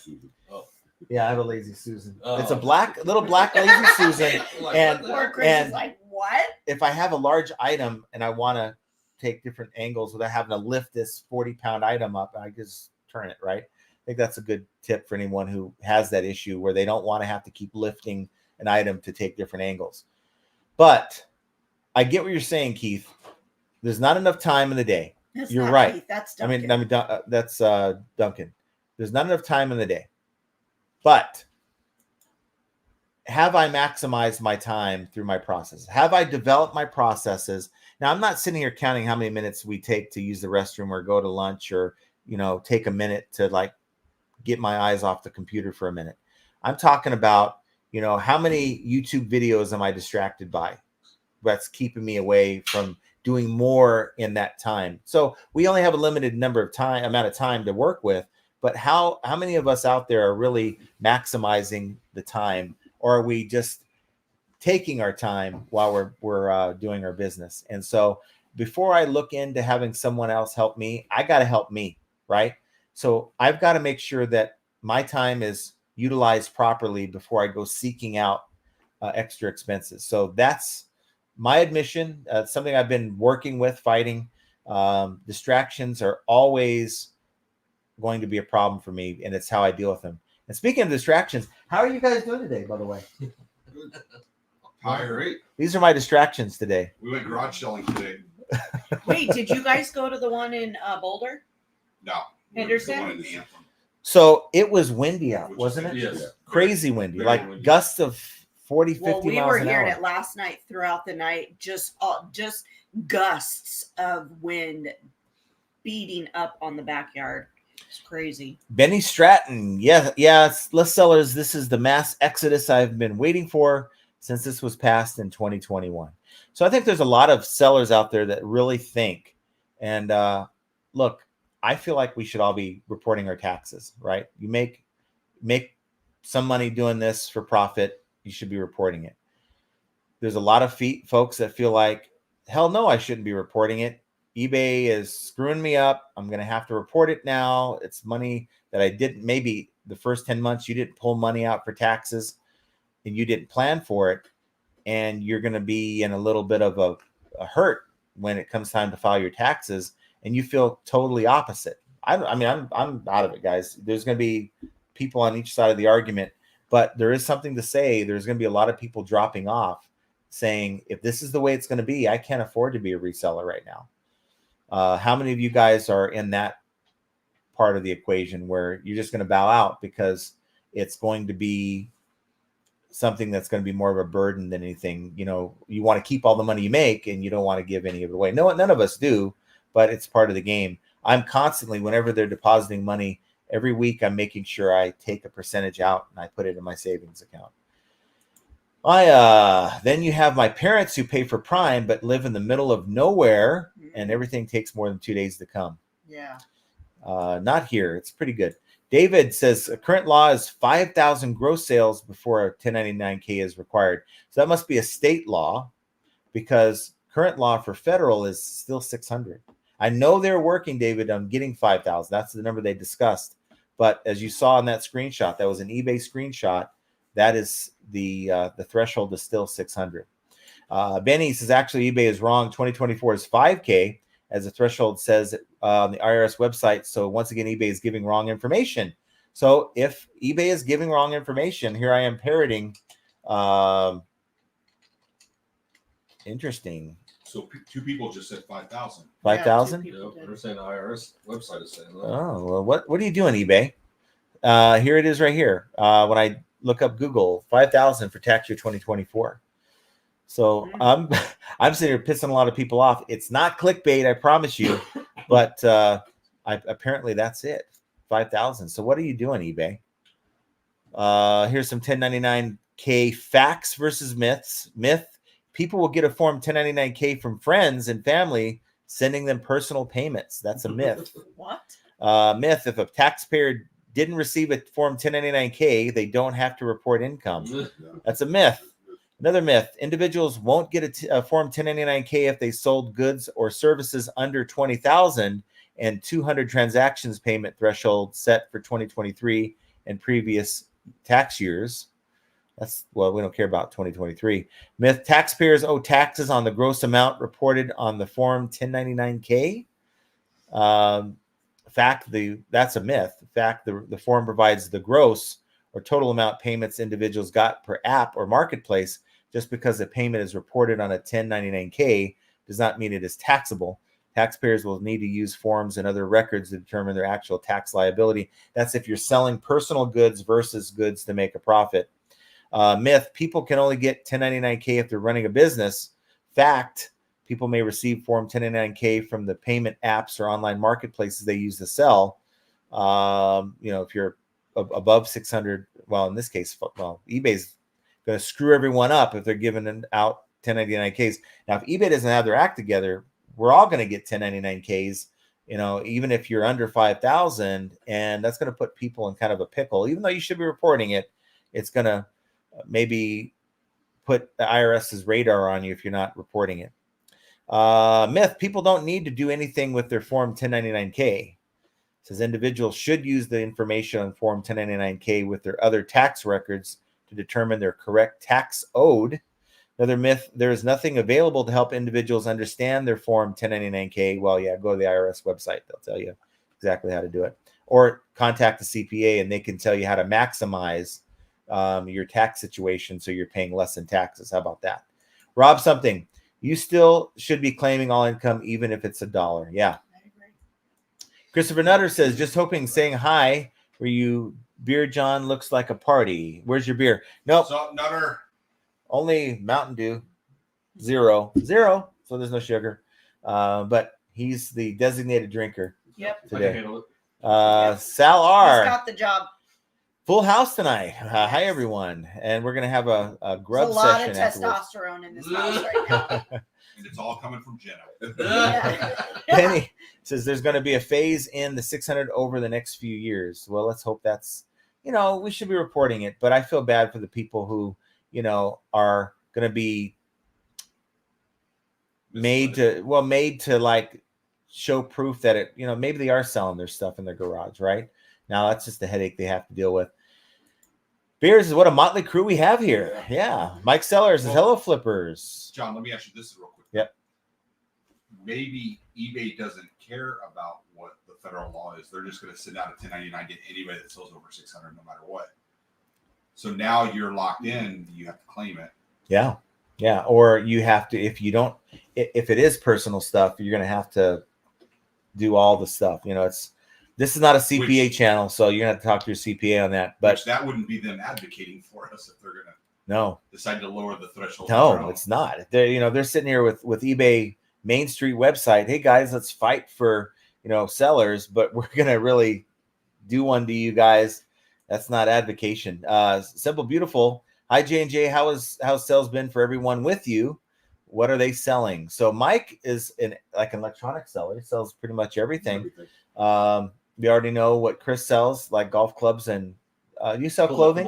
Yeah, I have a lazy Susan. It's a little black lazy Susan. and Chris is like, what? If I have a large item and I want to take different angles without having to lift this 40-pound item up, I just turn it, right? I think that's a good tip for anyone who has that issue where they don't want to have to keep lifting an item to take different angles. But I get what you're saying, Keith. There's not enough time in the day. You're right. Keith, that's Duncan. That's Duncan. There's not enough time in the day. But have I maximized my time through my process? Have I developed my processes? Now, I'm not sitting here counting how many minutes we take to use the restroom or go to lunch or, take a minute to like get my eyes off the computer for a minute. I'm talking about, how many YouTube videos am I distracted by? That's keeping me away from doing more in that time. So we only have a limited amount of time to work with. But how many of us out there are really maximizing the time, or are we just taking our time while we're doing our business? And so before I look into having someone else help me, I got to help me, right? So I've got to make sure that my time is utilized properly before I go seeking out extra expenses. So that's my admission. Something I've been working with, fighting. Distractions are always going to be a problem for me, and it's how I deal with them. And speaking of distractions, how are you guys doing today, by the way? Great. These are my distractions today. We went garage selling today. Wait, did you guys go to the one in Boulder? No. Henderson? So it was windy out, wasn't it? Yes. Crazy windy, Very like windy. gusts of 40, 50 Well, we miles were an hearing hour. it last night throughout the night, just gusts of wind beating up on the backyard. It's crazy. Benny Stratton. Yeah. List sellers. This is the mass exodus I've been waiting for since this was passed in 2021. So I think there's a lot of sellers out there that really think, and look, I feel like we should all be reporting our taxes, right? You make some money doing this for profit. You should be reporting it. There's a lot of folks that feel like, hell no, I shouldn't be reporting it. eBay is screwing me up. I'm going to have to report it now. It's money that I didn't, maybe the first 10 months, you didn't pull money out for taxes and you didn't plan for it. And you're going to be in a little bit of a hurt when it comes time to file your taxes, and you feel totally opposite. I'm out of it, guys. There's going to be people on each side of the argument, but there is something to say. There's going to be a lot of people dropping off saying, if this is the way it's going to be, I can't afford to be a reseller right now. How many of you guys are in that part of the equation where you're just going to bow out because it's going to be something that's going to be more of a burden than anything. You know, you want to keep all the money you make and you don't want to give any of it away. No, none of us do, but it's part of the game. I'm constantly, whenever they're depositing money, every week I'm making sure I take a percentage out and I put it in my savings account. Then you have my parents who pay for Prime but live in the middle of nowhere, and everything takes more than 2 days to come. Yeah. Not here. It's pretty good. David says current law is 5,000 gross sales before a 1099K is required. So that must be a state law, because current law for federal is still 600. I know they're working, David, on getting 5,000. That's the number they discussed. But as you saw in that screenshot, that was an eBay screenshot. That is the threshold is still 600. Benny says actually eBay is wrong. 2024 is 5K, as the threshold says on the IRS website. So once again, eBay is giving wrong information. So if eBay is giving wrong information, here I am parroting. Interesting. So two people just said 5,000. 5,000? Yeah, They're saying the IRS website is saying that. Oh, well, what are you doing, eBay? Here it is right here. When I look up Google, 5,000 for tax year 2024. So I'm sitting here pissing a lot of people off. It's not clickbait, I promise you, but apparently that's it, 5,000. So what are you doing, eBay? Here's some 1099K facts versus myths. Myth: people will get a form 1099K from friends and family sending them personal payments. That's a myth. What? Myth: if a taxpayer didn't receive a form 1099K, they don't have to report income. That's a myth. Another myth: individuals won't get a form 1099K if they sold goods or services under 20,000 and 200 transactions payment threshold set for 2023 and previous tax years. We don't care about 2023. Myth: taxpayers owe taxes on the gross amount reported on the form 1099K. Fact: that's a myth. Fact: the form provides the gross or total amount payments individuals got per app or marketplace. Just because a payment is reported on a 1099K does not mean it is taxable. Taxpayers will need to use forms and other records to determine their actual tax liability. That's if you're selling personal goods versus goods to make a profit. Myth: people can only get 1099K if they're running a business. Fact: people may receive form 1099K from the payment apps or online marketplaces they use to sell. If you're above 600, well, in this case, eBay's going to screw everyone up if they're giving out 1099Ks. Now, if eBay doesn't have their act together, we're all going to get 1099Ks, even if you're under 5,000, and that's going to put people in kind of a pickle. Even though you should be reporting it, it's going to maybe put the IRS's radar on you if you're not reporting it. Myth: people don't need to do anything with their form 1099K. It says individuals should use the information on form 1099K with their other tax records to determine their correct tax owed. Another myth: there is nothing available to help individuals understand their form 1099K. Well, yeah, go to the IRS website. They'll tell you exactly how to do it. Or contact the CPA and they can tell you how to maximize your tax situation so you're paying less in taxes. How about that? Rob something: you still should be claiming all income even if it's $1. Yeah. I agree. Christopher Nutter says, just hoping, saying hi. Were you beer, John? Looks like a party. Where's your beer? Nope. What's up, Nutter? Only Mountain Dew. Zero. So there's no sugar. But he's the designated drinker Yep. I can today. handle it. Sal He's R. got the job. Full house tonight. Hi, everyone. And we're going to have a There's grub a lot session of afterwards. testosterone in this house right now. And it's all coming from Jenna. Yeah. Penny says there's going to be a phase in the 600 over the next few years. Well, let's hope that's, we should be reporting it, but I feel bad for the people who, are going to be made to like show proof that it, maybe they are selling their stuff in their garage, right? Now that's just a headache they have to deal with. Beers is what a motley crew we have here. Yeah. Mike Sellers says, hello, flippers. John, let me ask you this real quick. Yep. Maybe eBay doesn't care about what the federal law is. They're just going to send out a 1099 to anybody that sells over 600 no matter what. So now you're locked in. You have to claim it. Yeah. Yeah. Or you have to, if it is personal stuff, you're going to have to do all the stuff. This is not a CPA channel, so you're going to have to talk to your CPA on that. But that wouldn't be them advocating for us if they're going to. No, decide to lower the threshold. no, it's not. They're sitting here with eBay Main Street website. Hey guys, let's fight for sellers, but we're gonna really do one to you guys. That's not advocation. Simple Beautiful. Hi J&J. How's sales been for everyone with you? What are they selling? So Mike is an electronic seller. He sells pretty much everything. We already know what Chris sells, like golf clubs, and you sell clothing.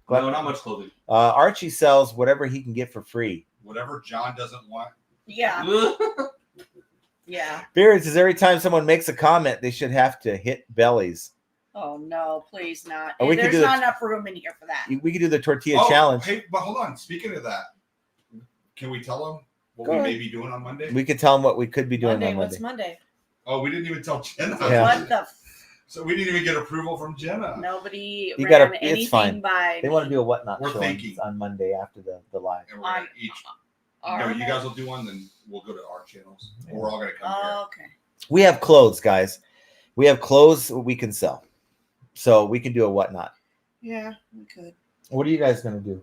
No, not much clothing. Archie sells whatever he can get for free. Whatever John doesn't want. Yeah. Yeah. Beard says every time someone makes a comment, they should have to hit bellies. Oh no, please not. Oh, we could There's do not enough room in here for that. We could do the tortilla challenge. Hey, but hold on. Speaking of that, can we tell them what Go we ahead. may be doing on Monday? We could tell them what we could be doing Monday, on what's Monday. Monday? Oh, we didn't even tell Jenna. Yeah. What the? So we didn't even get approval from Jenna. Nobody You ran gotta- anything it's fine. by They me. want to do a whatnot We're show thinking. on Monday after the live. And we're gonna each. No, you guys will do one, then we'll go to our channels. Yeah. We're all gonna come Oh, okay. We have clothes, guys. We have clothes we can sell, so we can do a whatnot. Yeah, we could. What are you guys gonna do?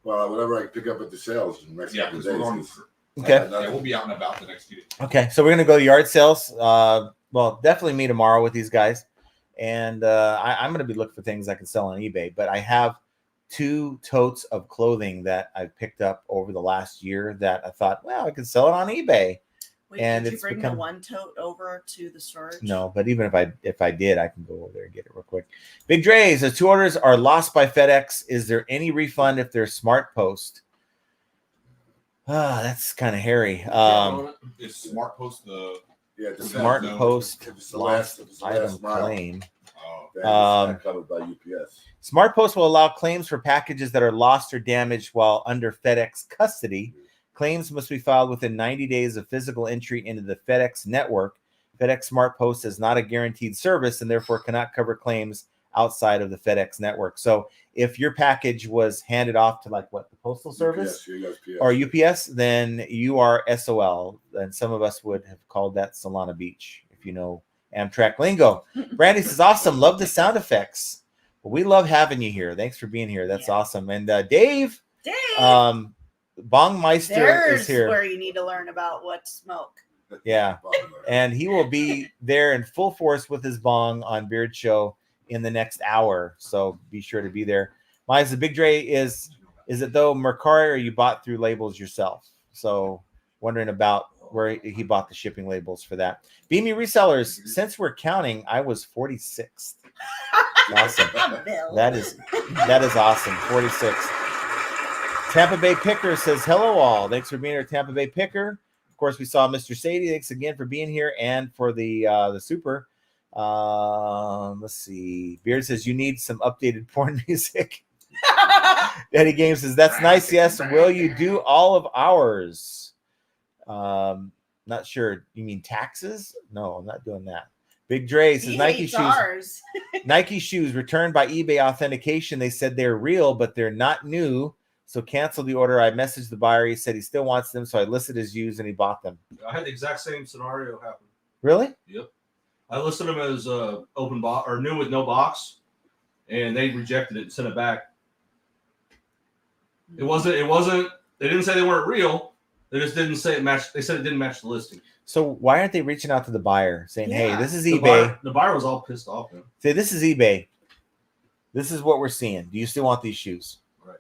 Well, whatever I pick up at the sales in the next here. Yeah, couple of because days. we're going. 'cause Okay. I got Yeah, nothing. we'll be out and about the next few days. Okay, so we're gonna go to yard sales. Well, definitely me tomorrow with these guys, and I'm gonna be looking for things I can sell on eBay. But I have 2 totes of clothing that I picked up over the last year that I thought, well, I can sell it on eBay. Wait, And did you it's bring become- the one tote over to the storage? No, but even if I did, I can go over there and get it real quick. Big Dre says 2 orders are lost by FedEx. Is there any refund if they're Smart Post? That's kind of hairy. Is Smart Post the? Yeah, it depends. Smart No. Post If it's the lost last- if it's the item last mile. claim. Oh, Then it's not covered by UPS. Smart Post will allow claims for packages that are lost or damaged while under FedEx custody. Claims must be filed within 90 days of physical entry into the FedEx network. FedEx Smart Post is not a guaranteed service and therefore cannot cover claims outside of the FedEx network. So if your package was handed off to the Postal Service UPS. or UPS, then you are SOL. And some of us would have called that Solana Beach, if you know Amtrak lingo. Brandy says, awesome. Love the sound effects. Well, we love having you here. Thanks for being here. That's awesome. And Dave, Bong Meister There's is here. where you need to learn about what smoke. Yeah. And he will be there in full force with his bong on Beard Show in the next hour. So be sure to be there. Mine's the Big Dre is it though Mercari or you bought through labels yourself? So wondering about where he bought the shipping labels for that. Beamy Resellers, since we're counting, I was 46th. Awesome. Bill. That is awesome. 46. Tampa Bay Picker says, hello all. Thanks for being here, Tampa Bay Picker. Of course, we saw Mr. Sadie. Thanks again for being here and for the super. Let's see. Beard says, you need some updated porn music. Eddie Games says, that's nice. Yes. Will you do all of ours? Not sure. You mean taxes? No, I'm not doing that. Big Dre says, He Nike hates shoes. ours. Nike shoes returned by eBay authentication. They said they're real, but they're not new. So cancel the order. I messaged the buyer. He said he still wants them. So I listed as used and he bought them. I had the exact same scenario happen. Really? Yep. I listed them as open box or new with no box, and they rejected it and sent it back. It wasn't. They didn't say they weren't real. They just didn't say it matched. They said it didn't match the listing. So why aren't they reaching out to the buyer saying, hey, Yeah. this is The eBay. the buyer was all pissed off. Man. Say, this is eBay. This is what we're seeing. Do you still want these shoes? Right.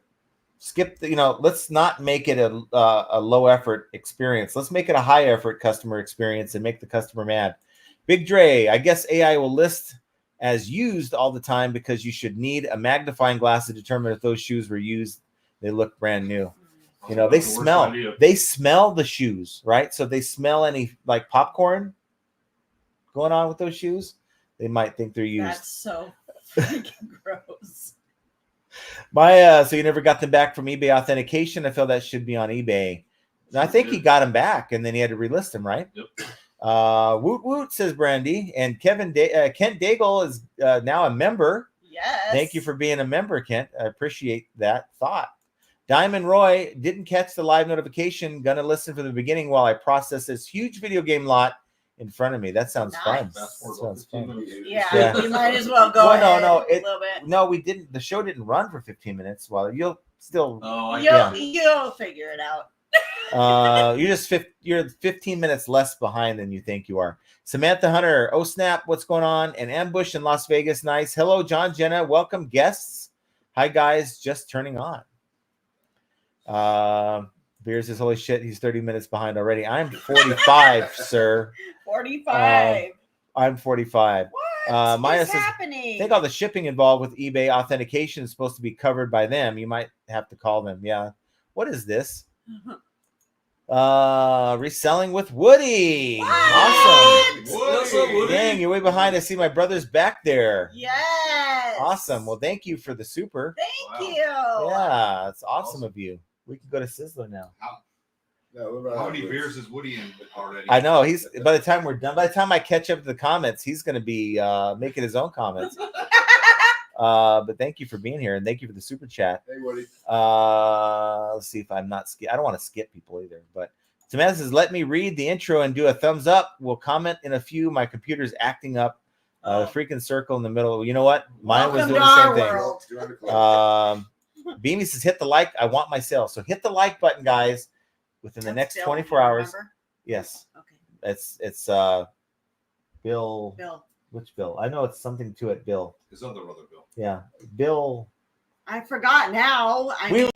Skip let's not make it a low effort experience. Let's make it a high effort customer experience and make the customer mad. Big Dre, I guess AI will list as used all the time because you should need a magnifying glass to determine if those shoes were used. They look brand new. They The worst smell. idea. They smell the shoes, right? So if they smell any like popcorn going on with those shoes, they might think they're used. That's so freaking gross. So you never got them back from eBay authentication. I feel that should be on eBay. And I think he got them back, and then he had to relist them, right? Yep. Woot woot, says Brandy, and Kent Daigle is now a member. Yes. Thank you for being a member, Kent. I appreciate that thought. Diamond Roy didn't catch the live notification. Gonna listen from the beginning while I process this huge video game lot in front of me. That sounds fun. Nice. Fast forward Sounds about 15 fun. minutes. Yeah, you might as well go Well, no, ahead no, a little bit. No, we didn't. The show didn't run for 15 minutes. Well, still. Oh, You'll figure it out. You're 15 minutes less behind than you think you are. Samantha Hunter, oh snap, what's going on? An ambush in Las Vegas, nice. Hello, John, Jenna, welcome guests. Hi guys, just turning on. Beers says, holy shit, he's 30 minutes behind already. I'm 45, sir. 45. I'm 45. What Maya is says, happening? I think all the shipping involved with eBay authentication is supposed to be covered by them. You might have to call them. Yeah. What is this? Reselling with Woody. What? Awesome. What's up, Woody? Dang, you're way behind. I see my brother's back there. Yes. Awesome. Well, thank you for the super. Thank Wow. you. Yeah, it's awesome of you. We can go to Sizzler now. How many beers is Woody in already? I know he's. By the time we're done, by the time I catch up to the comments, he's going to be making his own comments. But thank you for being here, and thank you for the super chat. Hey, Woody. Let's see if I'm not skip. I don't want to skip people either. But Samantha says, "Let me read the intro and do a thumbs up. We'll comment in a few. My computer's acting up. The freaking circle in the middle. You know what? Mine was Welcome doing to the our same thing. world. Beamy says, hit the like. I want my sale. So hit the like button, guys, within the That's next Bill, 24 hours. remember? Yes, Okay. it's Bill. Bill. Which Bill? I know it's something to it. Bill. His other brother, Bill. Yeah, Bill. I forgot now. We know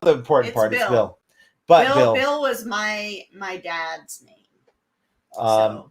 the important It's part. It's Bill. Bill. But Bill was my dad's name. Um,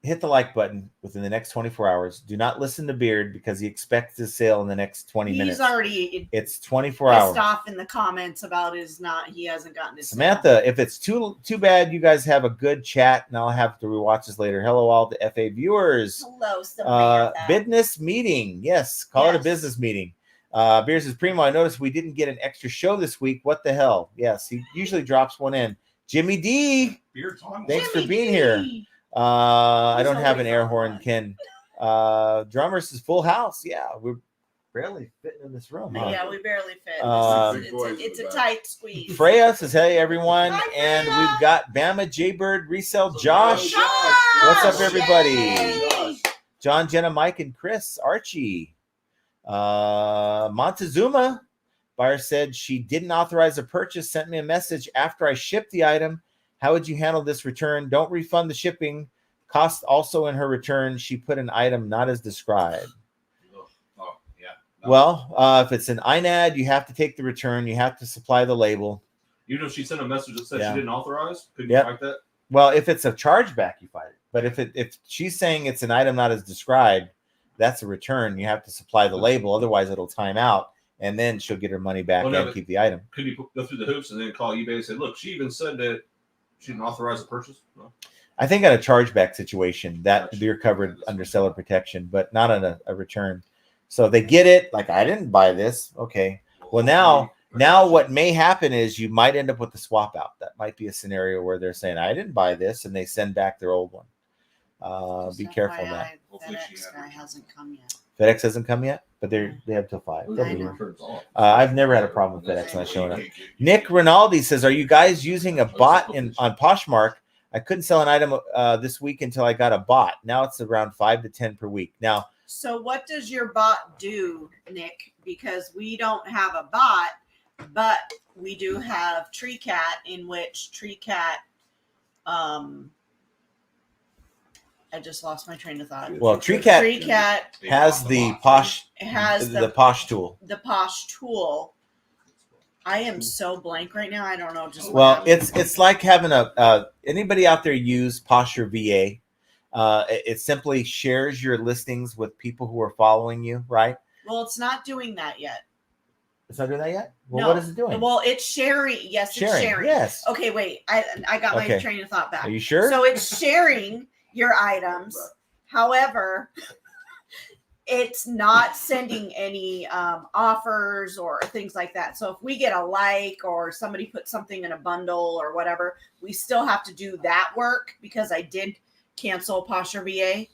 hit the like button within the next 24 hours. Do not listen to Beard because he expects his sale in the next 20 He's minutes. already It's 24 pissed hours. off in the comments about he hasn't gotten his Samantha, if it's too bad, you guys have a good chat, and I'll have to rewatch this later. Hello, all the FA viewers. Hello, Samantha. Business meeting. Yes, call it a Yes. business meeting. Beer says, Primo, I noticed we didn't get an extra show this week. What the hell? Yes, he usually drops one in. Jimmy D, Beard's on. thanks for Jimmy being D. here. I He's don't have an always air on horn, one. Ken. Drummer says, full house. Yeah, we're barely fitting in this room. Huh? Yeah, we barely fit. Big It's a tight squeeze. Freya says, hey, everyone. Hi, And Freya. we've got Bama Jaybird Resell Josh. Josh! What's up, everybody? Yay! John, Jenna, Mike, and Chris, Archie. Montezuma, buyer said she didn't authorize a purchase, sent me a message after I shipped the item. How would you handle this return? Don't refund the shipping. Cost also in her return. She put an item not as described. Oh, yeah. No. Well, if it's an INAD, you have to take the return. You have to supply the label. Even if she sent a message that said Yeah. she didn't authorize, couldn't Yep. you fight that? Well, if it's a chargeback, you fight it. But if she's saying it's an item not as described, that's a return. You have to supply the label. Otherwise, it'll time out, and then she'll get her money back Well, no, and but- keep the item. Could you go through the hoops and then call eBay and say, look, she even said that she didn't authorize the purchase? No. I think on a chargeback situation that Gotcha. you're covered under seller protection, but not on a return. So they get it. Like, I didn't buy this. Okay. Well, now what may happen is you might end up with the swap out. That might be a scenario where they're saying, I didn't buy this, and they send back their old one. Be Just careful of FYI, that. Hopefully she FedEx had guy it. hasn't come yet. FedEx hasn't come yet, but they have till 5. They'll I be know. here. Returns off. I've never had a problem with FedEx when I showed up. You can't get- Nick Rinaldi says, "Are you guys using a bot on Poshmark? I couldn't sell an item this week until I got a bot. Now it's around 5 to 10 per week. Now, So what does your bot do, Nick? Because we don't have a bot, but we do have TreeCat, in which TreeCat, I just lost my train of thought. well, TreeCat TreeCat They has bought the box. Posh, has the Posh tool. the Posh tool. I am so blank right now. I don't know. Just what Well, happened. it's like having anybody out there use Posture VA. It simply shares your listings with people who are following you, right? Well, it's not doing that yet. It's not doing that yet. Well, No. what is it doing? Well, it's sharing. Yes, it's sharing. Yes. Okay, wait. I got my Okay. train of thought back. Are you sure? So it's sharing your items. However, it's not sending any offers or things like that. So if we get a like or somebody put something in a bundle or whatever, we still have to do that work because I did cancel Posture VA.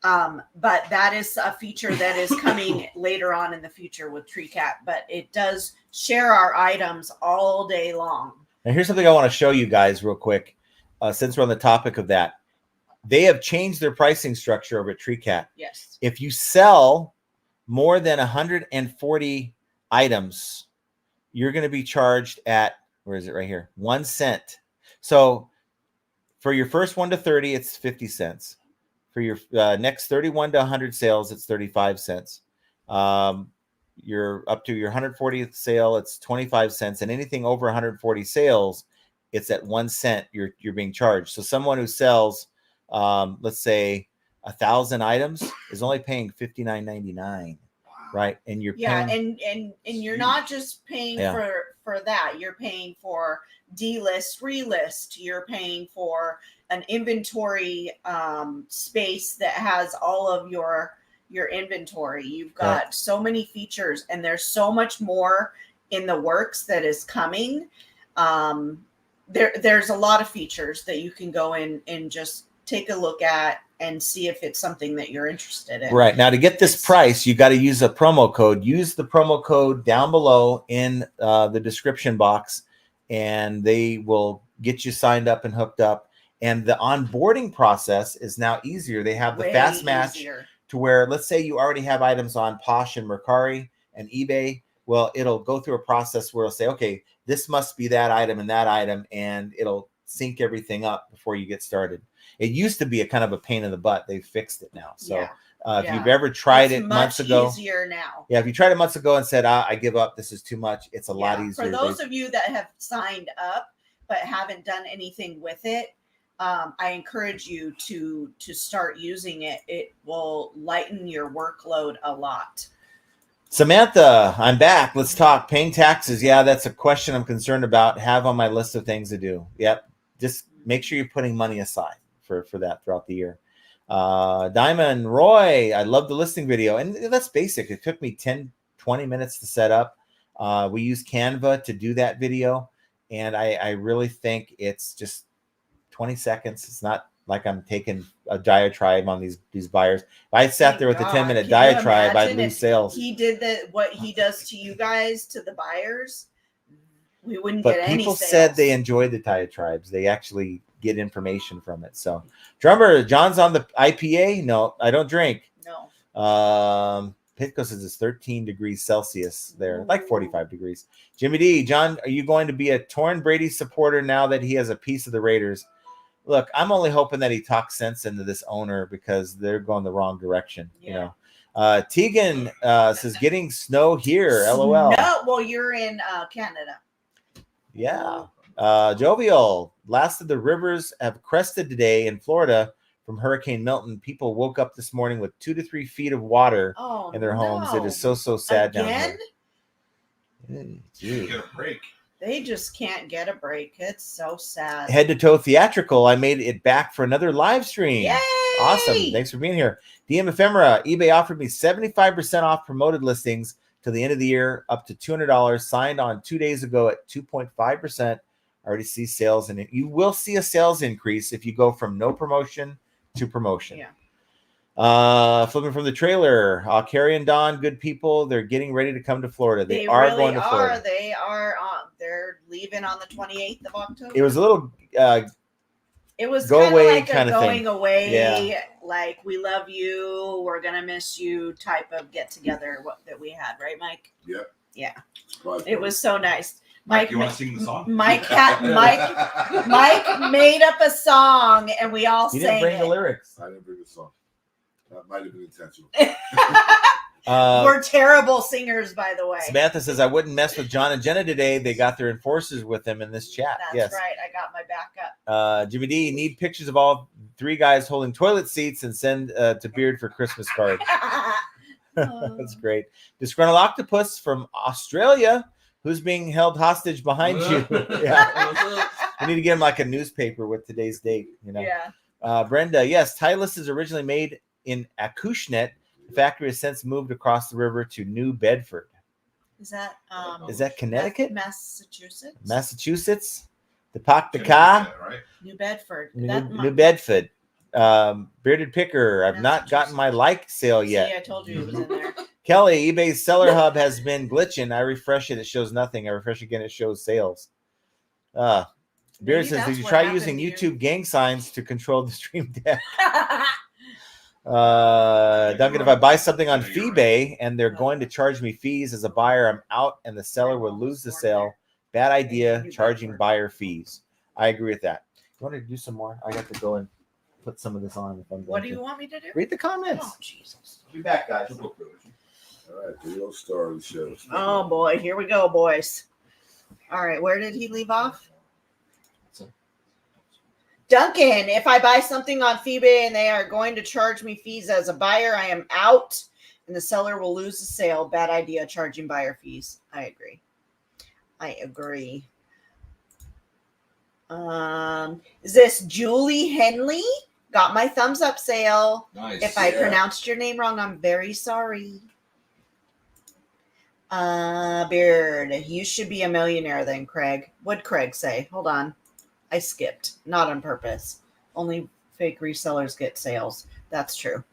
But that is a feature that is coming later on in the future with TreeCat. But it does share our items all day long. Now, here's something I want to show you guys real quick, since we're on the topic of that. They have changed their pricing structure over at TreeCat. Yes. If you sell more than 140 items you're going to be charged at, where is it right here? 1 cent. So for your first 1 to 30, it's 50 cents. For your next 31 to 100 sales, it's 35 cents. You're up to your 140th sale, it's 25 cents. And anything over 140 sales, it's at 1 cent you're being charged. So someone who sells, let's say 1,000 items is only paying $59.99. Right. And you're paying, and you're not just paying for that. You're paying for delist, relist. You're paying for an inventory space that has all of your inventory. You've got so many features, and there's so much more in the works that is coming. There's a lot of features that you can go in and just take a look at and see if it's something that you're interested in. Right. Now, to get this price, you got to use a promo code. Use the promo code down below in the description box, and they will get you signed up and hooked up. And the onboarding process is now easier. They have the fast match to where, let's say you already have items on Posh and Mercari and eBay. Well, it'll go through a process where it'll say, okay, this must be that item, and it'll sync everything up before you get started. It used to be a kind of a pain in the butt. They've fixed it now. So if you've ever tried it months ago, it's easier now. Yeah, if you tried it months ago and said, I give up, this is too much, it's a lot easier. For those of you that have signed up but haven't done anything with it, I encourage you to start using it. It will lighten your workload a lot. Samantha, I'm back. Let's talk. Paying taxes. Yeah, that's a question I'm concerned about. Have on my list of things to do. Yep. Just make sure you're putting money aside for that throughout the year. Diamond Roy, I love the listing video. And that's basic. It took me 10, 20 minutes to set up. We use Canva to do that video. And I really think it's just 20 seconds. It's not like I'm taking a diatribe on these buyers. If I sat there with a 10-minute diatribe, I'd lose sales. He did what he does to you guys, to the buyers, we wouldn't get any sales. But people said they enjoyed the diatribes. They actually get information from it. So, Drummer, John's on the IPA. No, I don't drink. No. Pitco says it's 13 degrees Celsius there, like 45 degrees. Jimmy D, John, are you going to be a Torn Brady supporter now that he has a piece of the Raiders? Look, I'm only hoping that he talks sense into this owner because they're going the wrong direction. You know, Tegan says getting snow here. LOL. No, well, you're in Canada. Yeah. Jovial. Last of the rivers have crested today in Florida from Hurricane Milton. People woke up this morning with 2 to 3 feet of water in their homes. It is so sad down here. Get a break. They just can't get a break. It's so sad. Head to toe theatrical. I made it back for another live stream. Yay! Awesome. Thanks for being here. DM Ephemera. eBay offered me 75% off promoted listings till the end of the year, up to $200. Signed on 2 days ago at 2.5%. I already see sales in it. You will see a sales increase if you go from no promotion to promotion. Yeah. Flipping from the trailer. Carrie and Don, good people. They're getting ready to come to Florida. They are really going to Florida. They are. They're leaving on the 28th of October. It was a little. It was go away like kind of going thing. Away, like we love you, we're gonna miss you type of get together that we had, right, Mike? Yep. Yeah. It was so nice. Mike, you want to sing the song? Mike made up a song, and we all sang it. You didn't bring the lyrics. I didn't bring the song. That might have been intentional. We're terrible singers, by the way. Samantha says, I wouldn't mess with John and Jenna today. They got their enforcers with them in this chat. That's right. I got my backup. Jimmy D, need pictures of all 3 guys holding toilet seats and send to Beard for Christmas card. That's great. Disgruntled Octopus from Australia, who's being held hostage behind you. Yeah. We need to get him like a newspaper with today's date. You know. Yeah. Brenda, yes, Titleist is originally made in Acushnet. The factory has since moved across the river to New Bedford. Is that Connecticut? Massachusetts? Massachusetts? The Pac de Ca? Right? New Bedford. New Bedford. Bearded Picker. I've not gotten my like sale yet. See, I told you it was in there. Kelly, eBay's seller hub has been glitching. I refresh it. It shows nothing. I refresh again. It shows sales. Beard says, did you try using YouTube gang signs to control the stream deck? Duncan, if I buy something on eBay and they're going to charge me fees as a buyer, I'm out and the seller will lose the sale. Bad idea charging buyer fees. I agree with that. You want to do some more? I got to go and put some of this on. If I'm What going do you to. want me to do? Read the comments. Oh, Jesus. I'll be back, guys. All right, the real star of the show. Oh, boy. Here we go, boys. All right. Where did he leave off? Duncan, if I buy something on eBay and they are going to charge me fees as a buyer, I am out and the seller will lose the sale. Bad idea charging buyer fees. I agree. Is this Julie Henley? Got my thumbs up sale. Nice. If I pronounced your name wrong, I'm very sorry. Beard, you should be a millionaire then, Craig. What'd Craig say? Hold on. I skipped. Not on purpose. Only fake resellers get sales. That's true.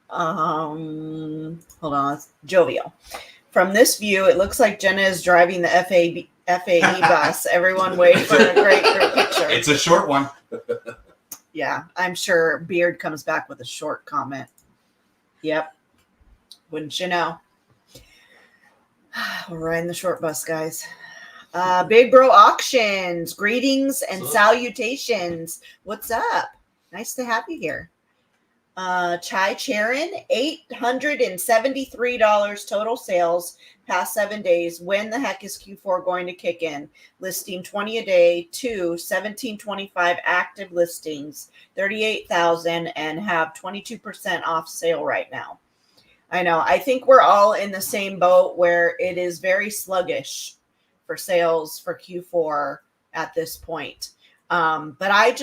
Hold on. Jovial. From this view, it looks like Jenna is driving the FAE bus. Everyone wait for a great group picture. It's a short one. Yeah, I'm sure Beard comes back with a short comment. Yep. Wouldn't you know? We're riding the short bus, guys. Big Bro Auctions. Greetings and salutations. What's up? Nice to have you here. Chai Charon, $873 total sales past 7 days. When the heck is Q4 going to kick in? Listing 20 a day to 1725 active listings, 38,000 and have 22% off sale right now. I know. I think we're all in the same boat where it is very sluggish for sales for Q4 at this point. But I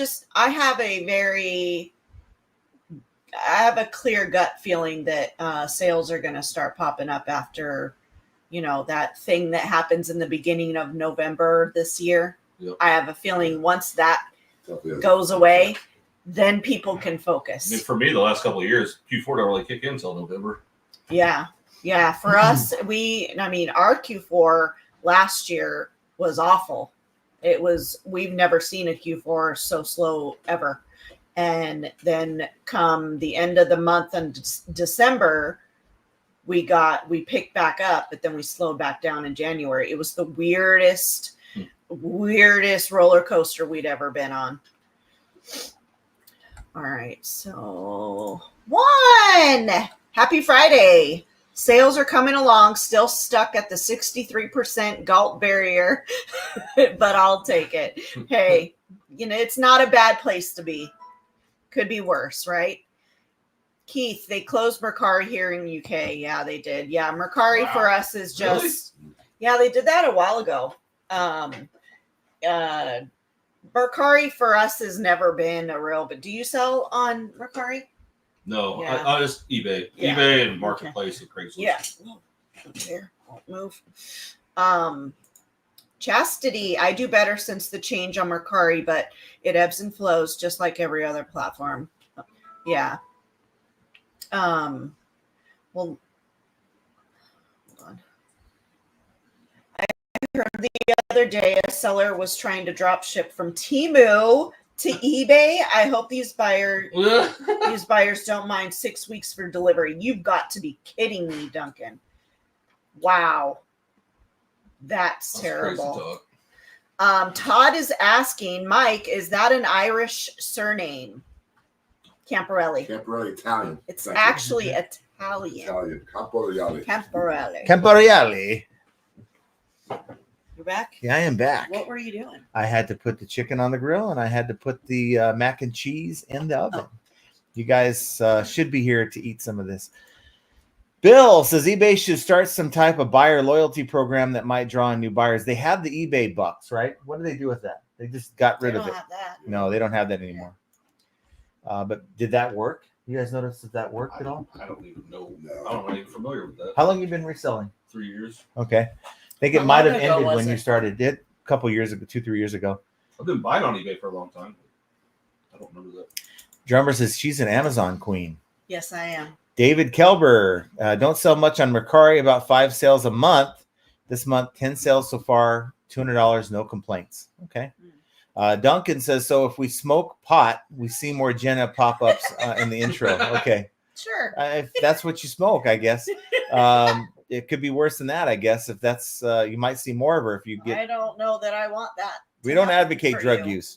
have a clear gut feeling that sales are going to start popping up after, that thing that happens in the beginning of November this year. Yep. I have a feeling once that goes away, then people can focus. I mean, for me, the last couple of years, Q4 don't really kick in until November. Yeah. For us, our Q4 last year was awful. We've never seen a Q4 so slow ever. And then come the end of the month in December, we picked back up, but then we slowed back down in January. It was the weirdest roller coaster we'd ever been on. All right. So happy Friday. Sales are coming along, still stuck at the 63% gulp barrier, but I'll take it. Hey, it's not a bad place to be. Could be worse, right? Keith, they closed Mercari here in UK. Yeah, they did. Yeah, Mercari for us is just, they did that a while ago. Mercari for us has never been a real, but do you sell on Mercari? No, Yeah. I just eBay. Yeah. eBay and Marketplace and Craigslist. Yeah. There, won't move. Chastity, I do better since the change on Mercari, but it ebbs and flows just like every other platform. Yeah. Well, hold on. I heard the other day a seller was trying to drop ship from Temu to eBay. I hope these buyers don't mind 6 weeks for delivery. You've got to be kidding me, Duncan. Wow. That's terrible. Todd is asking, Mike, is that an Irish surname? Camporelli. Italian. It's actually Italian. Camporelli. You're back? Yeah, I am back. What were you doing? I had to put the chicken on the grill and I had to put the mac and cheese in the oven. You guys should be here to eat some of this. Bill says eBay should start some type of buyer loyalty program that might draw in new buyers. They have the eBay bucks, right? What do they do with that? They just got rid of it. Have that. No, they don't have that anymore. But did that work? You guys notice that worked at all? I don't even know. I'm not even familiar with that. How long you been reselling? 3 years. Okay. I think it How might long have ago ended was when you it? started it a couple years ago, 2-3 years ago. I've been buying on eBay for a long time. I don't remember that. Drummer says she's an Amazon queen. Yes, I am. David Kelber, don't sell much on Mercari, about 5 sales a month. This month, 10 sales so far, $200, no complaints. Okay. Duncan says, so if we smoke pot, we see more Jenna pop-ups in the intro. Okay. Sure. If that's what you smoke, I guess. It could be worse than that, I guess. If that's, you might see more of her if you I get. don't know that I want that. We to don't happen advocate for drug you. use.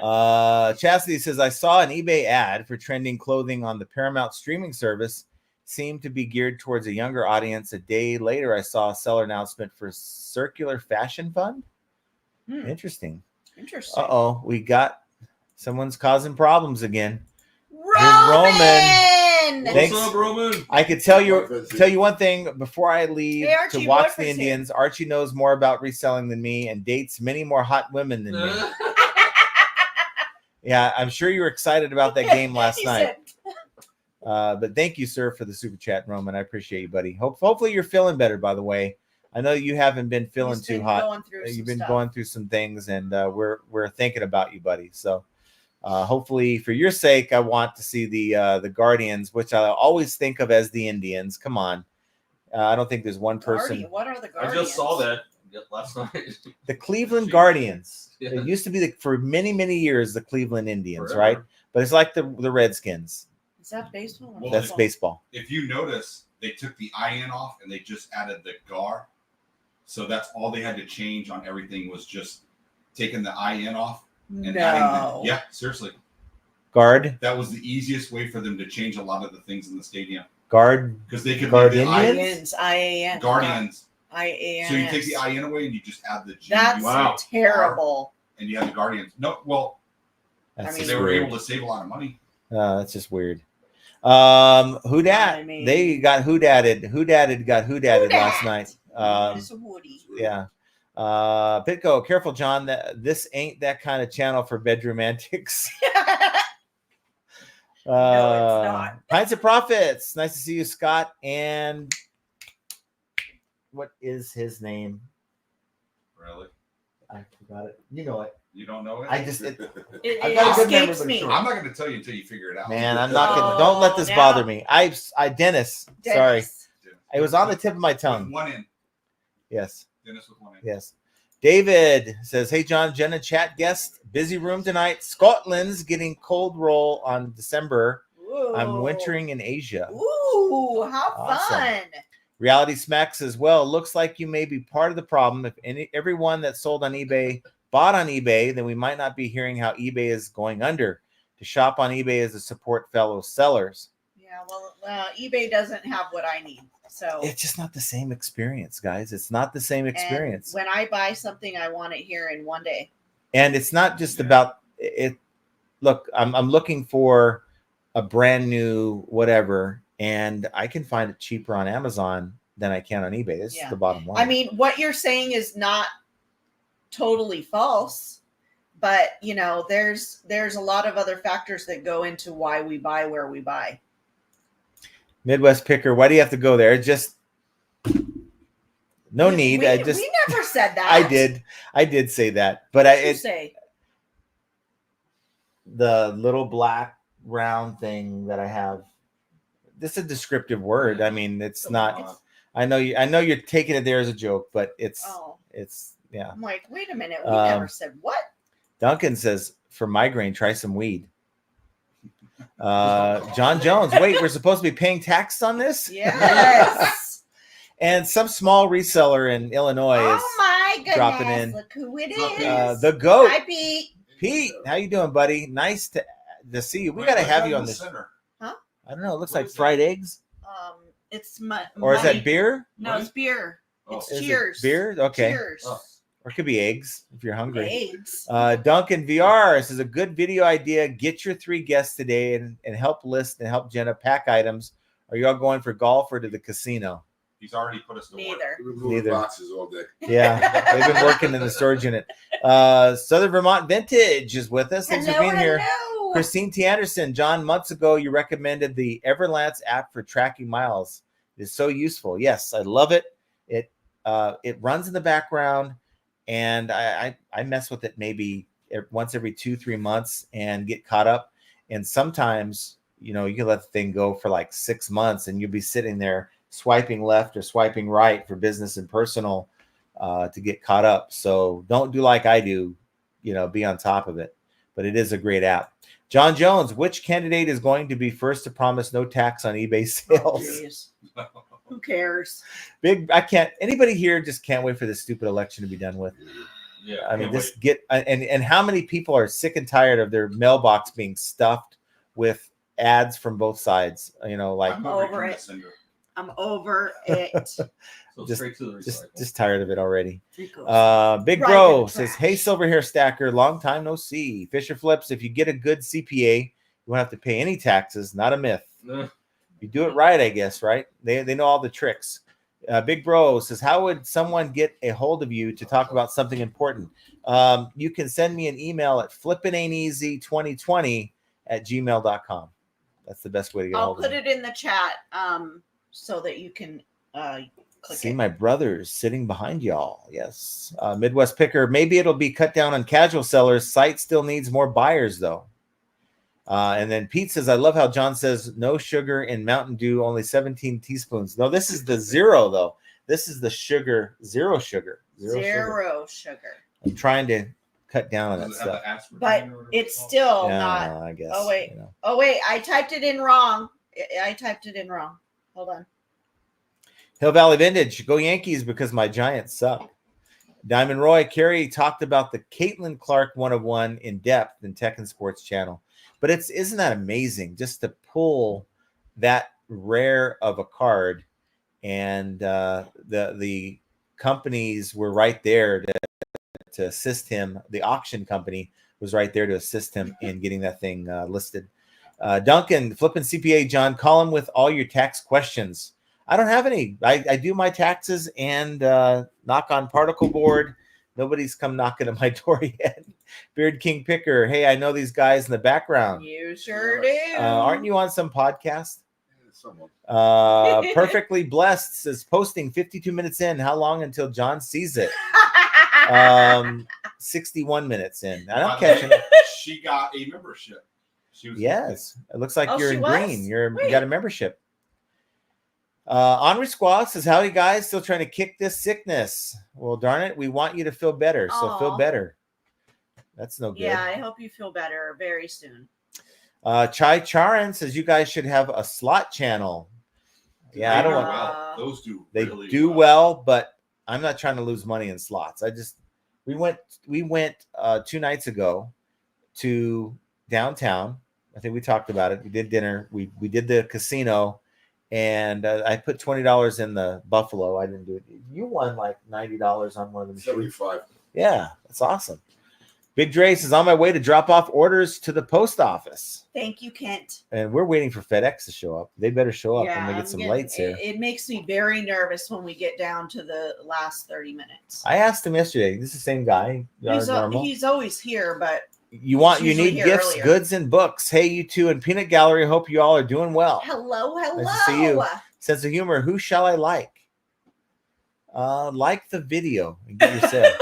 Chastity says, I saw an eBay ad for trending clothing on the Paramount streaming service. Seemed to be geared towards a younger audience. A day later, I saw a seller announcement for Circular Fashion Fund. Interesting. Interesting. Uh-oh, we got someone's causing problems again. Roman! Thanks. What's up, Roman? I could tell you one thing before I leave Hey, Archie, to watch the boyfriend's here. Indians. Archie knows more about reselling than me and dates many more hot women than me. Yeah, I'm sure you were excited about that game last He night. said, But thank you, sir, for the super chat, Roman. I appreciate you, buddy. Hopefully you're feeling better, by the way. I know you haven't been feeling he's too been hot. going through You've some been stuff. going through some things, and we're thinking about you, buddy. So hopefully, for your sake, I want to see the Guardians, which I always think of as the Indians. Come on, I don't think there's one person. What are the I Guardians? just saw that last night. The Cleveland Guardians. Yeah. It used to be for many years the Cleveland Indians, Forever. right? But it's like the Redskins. Is that baseball? Or Well, That's football? baseball. If you notice, they took the IN off and they just added the GAR. So that's all they had to change on everything was just taking the IN off and adding the, yeah, seriously. Guard. That was the easiest way for them to change a lot of the things in the stadium Guard. because they could Guardians? leave the Guardians. IAN. Guardians. IAN. So you take the IN away and you just add the G. That's Wow. terrible. And you have the Guardians. No, well, That's I mean, just they were weird. able to save a lot of money. That's just weird. Who dat? I mean- They got who datted. Who datted got who datted last night. It's a Woody. Yeah. Pitco, careful, John. This ain't that kind of channel for bedroom antics. it's not. Pints of Profits. Nice to see you, Scott. And what is his name? Really? I forgot it. You know it. You don't know it? I just It, I've got a good memory, escapes but me. sure. I'm not going to tell you until you figure it out. man, I'm not gonna. Oh, Don't let this now- bother me. I Dennis. Sorry, Dennis. it was on the tip of my With tongue. one in. Yes. Dennis with one in. Yes. David says, hey, John, Jenna, chat guest, busy room tonight. Scotland's getting cold roll on December. I'm Ooh. wintering in Asia. Ooh, how Awesome. fun. Reality Smacks as well. Looks like you may be part of the problem. If everyone that sold on eBay bought on eBay, then we might not be hearing how eBay is going under. To shop on eBay is to support fellow sellers. Yeah, well, eBay doesn't have what I need. So It's just not the same experience, guys. It's not the same and experience. when I buy something, I want it here in one day. And it's not just Yeah. about it. Look, I'm looking for a brand new whatever, and I can find it cheaper on Amazon than I can on eBay. This is Yeah. the bottom line. I mean, what you're saying is not totally false, but you know, there's a lot of other factors that go into why we buy where we buy. Midwest Picker, why do you have to go there? Just no need. We, I just we never said that. I did say that, but What'd you it's say? the little black round thing that I have. This is a descriptive word. I mean, it's not. I know you're taking it there as a joke, but it's Oh, yeah. I'm like, wait a minute. We Um, never said what? Duncan says for migraine, try some weed. John Jones, wait, we're supposed to be paying tax on this? Yes. And some small reseller in Illinois is Oh my goodness! dropping in. Look who it Dropping is. the goat. Hi, Pete. Pete, how you doing, buddy? Nice to see you. We got to have you on this. Center. I don't know. It looks What like is fried eggs, It's or is money. that beer? No, it's beer. Oh. It's Is it cheers. beer? Okay. Cheers. Oh. Or it could be eggs if you're hungry. Eggs. Duncan VR says a good video idea. Get your 3 guests today and help list and help Jenna pack items. Are y'all going for golf or to the casino? He's already put us to work. Neither. We've been moving Neither. boxes all day. Yeah, they've been working in the storage unit. Southern Vermont Vintage is with us. Thanks for being here. Hello. Christine T. Anderson, John, months ago, you recommended the Everlance app for tracking miles. It's so useful. Yes, I love it. It runs in the background, and I mess with it maybe once every 2-3 months and get caught up. And sometimes, you can let the thing go for like 6 months, and you'll be sitting there swiping left or swiping right for business and personal to get caught up. So don't do like I do. be on top of it. But it is a great app. John Jones, which candidate is going to be first to promise no tax on eBay Oh, sales? geez. Who cares? Anybody here just can't wait for this stupid election to be done with. Yeah, I mean, can't wait. and how many people are sick and tired of their mailbox being stuffed with ads from both sides? Like I'm over return it. to sender. I'm over it. So just- straight to the recycle. just tired of it already. It goes Big right Bro in the says, trash. "Hey, silver hair stacker, long time no see." Fisher Flips, if you get a good CPA, you won't have to pay any taxes. Not a myth. No. You do it right, I guess, right? They know all the tricks. Big Bro says, how would someone get a hold of you to talk about something important? You can send me an email at flippingainteasy2020@gmail.com. That's the best way to get a I'll hold of put me. it in the chat so that you can click See it. my brothers sitting behind y'all. Yes. Midwest Picker, maybe it'll be cut down on casual sellers. Site still needs more buyers, though. And then Pete says, I love how John says no sugar in Mountain Dew, only 17 teaspoons. No, this is the zero, though. This is the sugar, zero sugar. Zero sugar. I'm trying to cut down on that Does it have stuff. the aspartame But or whatever it's called? still Yeah, not. I guess. Oh, wait. Oh, wait. I typed it in wrong. I typed it in wrong. Hold on. Hill Valley Vintage, go Yankees because my Giants suck. Diamond Roy, Carrie talked about the Caitlin Clark 101 in depth in Tech and Sports Channel. But isn't that amazing just to pull that rare of a card, and the companies were right there to assist him. The auction company was right there to assist him in getting that thing listed. Duncan, flipping CPA, John, call him with all your tax questions. I don't have any. I do my taxes and knock on particle board. Nobody's come knocking at my door yet. Beard King Picker, hey, I know these guys in the background. You sure do. Aren't you on some podcast? Someone. Perfectly Blessed says, posting 52 minutes in. How long until John sees it? 61 minutes in. I'm By the catching way, it. She got a membership. She was Yes, it looks like Oh, you're she in was? green. You Wait. got a membership. Henri Squaw says, howdy guys, still trying to kick this sickness. Well, darn it, we want you to feel better, so feel Aw. better. That's no good. Yeah, I hope you feel better very soon. Chai Charan says you guys should have a slot channel. Yeah, I They don't do want. well. Those do. They really do well, but I'm not trying to lose money in slots. We went 2 nights ago to downtown. I think we talked about it. We did dinner. We did the casino, and I put $20 in the Buffalo. I didn't do it. You won like $90 on one of the machines. 75. Yeah, that's awesome. Big Dre says, on my way to drop off orders to the post office. Thank you, Kent. And we're waiting for FedEx to show up. They better show up when we get some lights here. It makes me very nervous when we get down to the last 30 minutes. I asked him yesterday. This is the same guy. He's always here, but You he's need usually here gifts, earlier. goods, and books. Hey, you two in Peanut Gallery. Hope you all are doing well. hello. Nice to see you. Sense of humor. Who shall I like? Like the video and get your sale.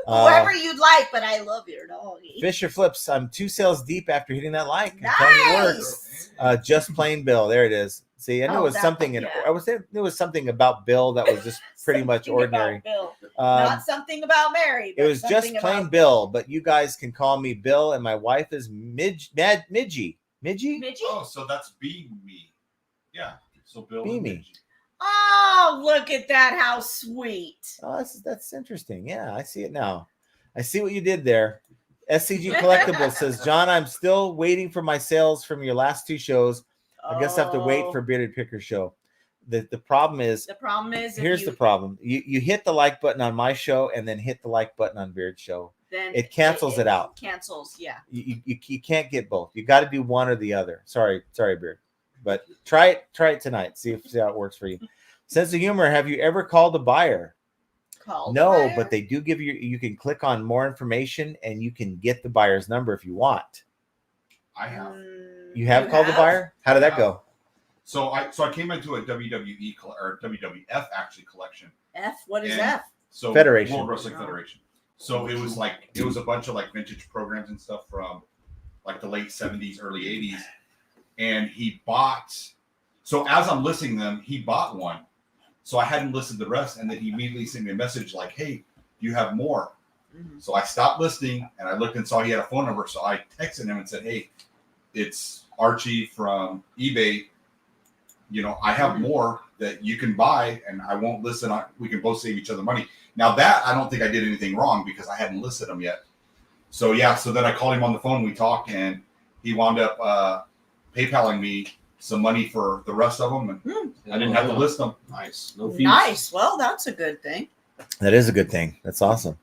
Whoever you'd like, but I love your doggy. Fisher Flips. I'm 2 sales deep after hitting that like. I'm telling you, it works. Nice. Just plain Bill. There it is. See, I knew it was something. There was something about Bill that was just pretty much Something ordinary. about Bill. Not something about Mary. It but was just something plain about Bill, but you guys can call me Bill, and my wife is Midgie. Midgie? Midgie? Oh, so that's Be Me. Yeah. So Bill Be and Me. Midgie. Oh, look at that. How sweet. Oh, that's interesting. Yeah, I see it now. I see what you did there. SCG Collectible says, John, I'm still waiting for my sales from your last 2 shows. I guess I have to wait for Bearded Picker show. The problem is, here's the problem. You hit the like button on my show and then hit the like button on Beard show. Then It cancels it out. Cancels, yeah. You can't get both. You got to do one or the other. Sorry, Beard. But try it tonight. See how it works for you. Sense of humor. Have you ever called a buyer? No, but they do give you can click on more information and you can get the buyer's number if you want. I have. You have called the buyer? How did that go? So I came into a WWE or WWF actually collection. What is And F? So Federation. World Wrestling Federation. So it was a bunch of like vintage programs and stuff from like the late 70s, early 80s. And he bought. So as I'm listing them, he bought one. So I hadn't listed the rest, and then he immediately sent me a message like, "Hey, do you have more?" Mhm. So I stopped listening and I looked and saw he had a phone number. So I texted him and said, "Hey, it's Archie from eBay. You know, I have more that you can buy and I won't listen. We can both save each other money." Now that I don't think I did anything wrong because I hadn't listed them yet. So yeah, so then I called him on the phone. We talked and he wound up PayPaling me some money for the rest of them. And I didn't have to list them. Nice. No fees. Nice. Well, that's a good thing. That is a good thing. That's awesome.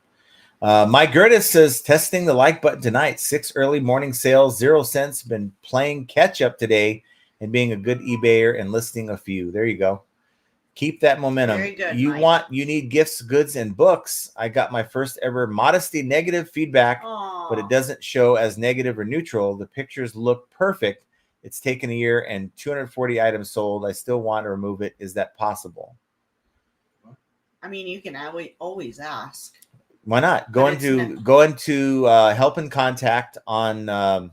Mike Gertis says, testing the like button tonight. 6 early morning sales, 0 cents. Been playing catch up today and being a good eBayer and listing a few. There you go. Keep that momentum. Very good, You Mike. you need gifts, goods, and books. I got my first ever modesty negative feedback, but it doesn't show as negative or neutral. The pictures look perfect. It's taken a year and 240 items sold. I still want to remove it. Is that possible? I mean, you can always ask. Why not? But it's Go into help and contact on the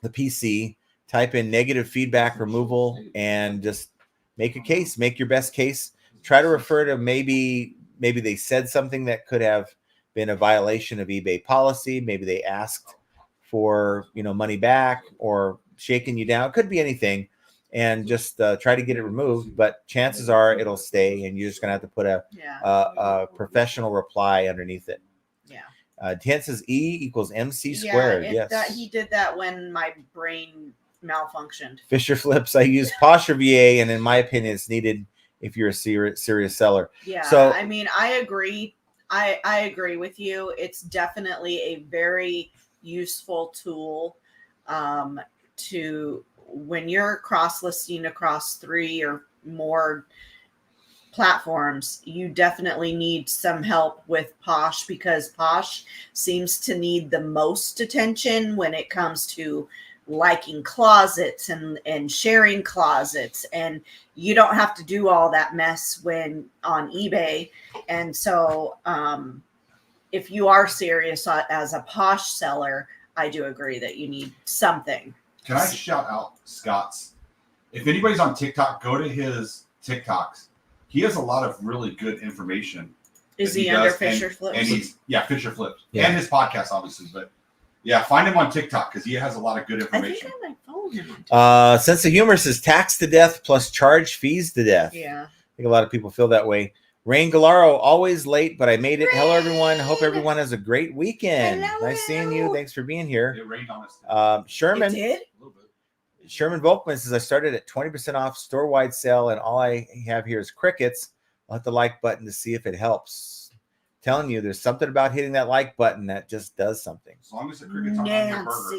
PC. Type in negative feedback removal and just make a case. Make your best case. Try to refer to maybe they said something that could have been a violation of eBay policy. Maybe they asked for money back or shaking you down. It could be anything. And just try to get it removed. But chances are it'll stay, and you're just gonna have to put a professional reply underneath it. Yeah. Dan says E equals MC squared. Yes. He did that when my brain malfunctioned. Fisher flips. I use Posh VA, and in my opinion, it's needed if you're a serious seller. Yeah. So I mean, I agree. I agree with you. It's definitely a very useful tool to when you're cross listing across 3 or more platforms. You definitely need some help with Posh because Posh seems to need the most attention when it comes to liking closets and sharing closets, and you don't have to do all that mess when on eBay. And so if you are serious as a Posh seller, I do agree that you need something. Can I shout out Scott's? If anybody's on TikTok, go to his TikToks. He has a lot of really good information. Is that he under does, Fisher Flips? And he's Fisher Flips. Yeah. And his podcast, obviously. But yeah, find him on TikTok because he has a lot of good I think information. I have my phone. Sense of humor says tax to death plus charge fees to death. Yeah. I think a lot of people feel that way. Rain Galaro, always late, but I made it. Hello, everyone. Hope everyone has a great weekend. Hello. Nice seeing you. Thanks for being here. It rained on us. Sherman. It did? A little bit. Sherman Volkman says, I started at 20% off store-wide sale, and all I have here is crickets. I'll hit the like button to see if it helps. Telling you, there's something about hitting that like button that just does something. As long as the crickets aren't on your burger.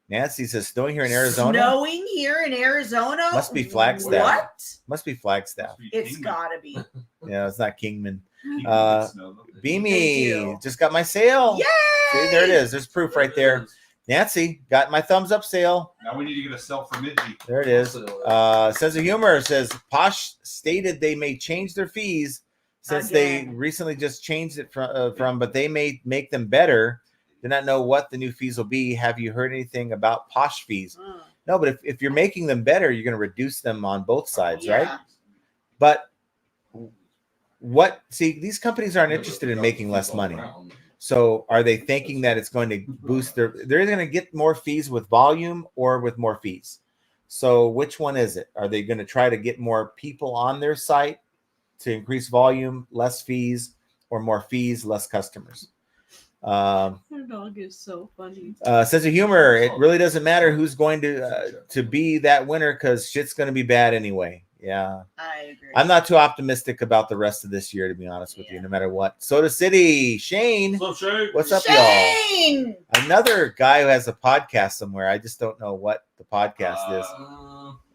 Nancy says, snowing here in Arizona? Snowing here in Arizona? Must be Flagstaff. What? Must be Flagstaff. Must be It's Kingman. gotta be. Yeah, it's not Kingman. Kingman gets snow, don't they? Thank Beamy, you. just got my sale. Yay! See, there it is. There's proof right there. Nancy, got my thumbs up sale. Now we need to get a sell for Midgey. There it is. Sense of humor says Posh stated they may change their fees since they Again. recently just changed it from, but they may make them better. Do not know what the new fees will be. Have you heard anything about Posh fees? Mm. No, but if you're making them better, you're going to reduce them on both sides, right? Yeah. But these companies aren't interested in making less money. So are they thinking that it's going to boost they're either going to get more fees with volume or with more fees? So which one is it? Are they going to try to get more people on their site to increase volume, less fees, or more fees, less customers? Your dog is so funny. Sense of humor. It really doesn't matter who's going to be that winner because shit's going to be bad anyway. Yeah. I agree. I'm not too optimistic about the rest of this year, to be honest with you, no matter what. Soda City, Shane. What's up, Shane? What's up, Shane! y'all? Another guy who has a podcast somewhere. I just don't know what the podcast is.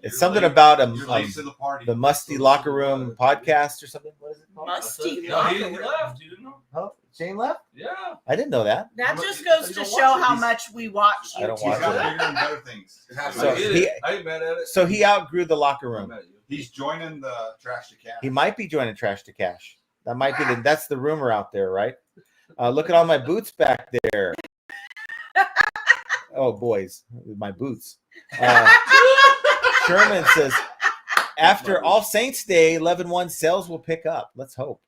It's something about You're late to the party. the Musty Locker Room podcast or something. What is it called? Musty No, he Locker Room. left. You didn't know? Oh, Shane left? Yeah. I didn't know that. That You just don't goes to watch show it. how He's- much we watch I don't YouTube. watch He's got it. bigger and better things. It happens. So I get he- it. I ain't mad at it. So he outgrew the locker I'm room. mad at you. He's joining the trash to cash. He might be joining Trash to Cash. That might be that's the rumor out there, right? Look at all my boots back there. Oh, boys, my boots. Sherman says, after All Saints Day, 11/1 sales will pick up. Let's hope.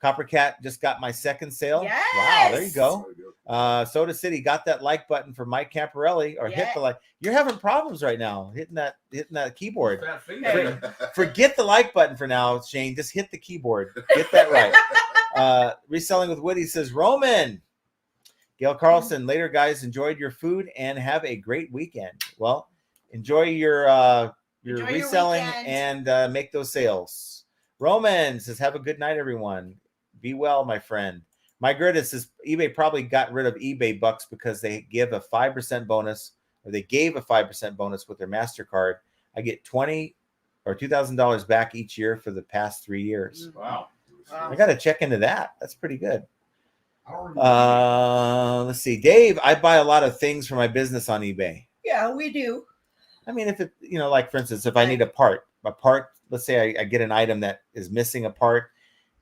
Coppercat just got my second sale. Wow, there you Yes. go. Very good. Soda City got that like button for Mike Camparelli, or hit Yeah. the like. You're having problems right now hitting that keyboard. Fat finger. Forget the like button for now, Shane. Just hit the keyboard. Get that right. Reselling with Woody says, Roman. Gail Carlson, later, guys. Enjoyed your food and have a great weekend. Well, enjoy your Enjoy your reselling weekend. and make those sales. Roman says, have a good night, everyone. Be well, my friend. My Gerda says, eBay probably got rid of eBay bucks because they give a 5% bonus, or they gave a 5% bonus with their MasterCard. I get $20 or $2,000 back each year for the past 3 years. Wow. Wow. I got to check into that. That's pretty good. I don't remember. Let's see. Dave, I buy a lot of things for my business on eBay. Yeah, we do. I mean, if it, like for instance, if I need a part, let's say I get an item that is missing a part,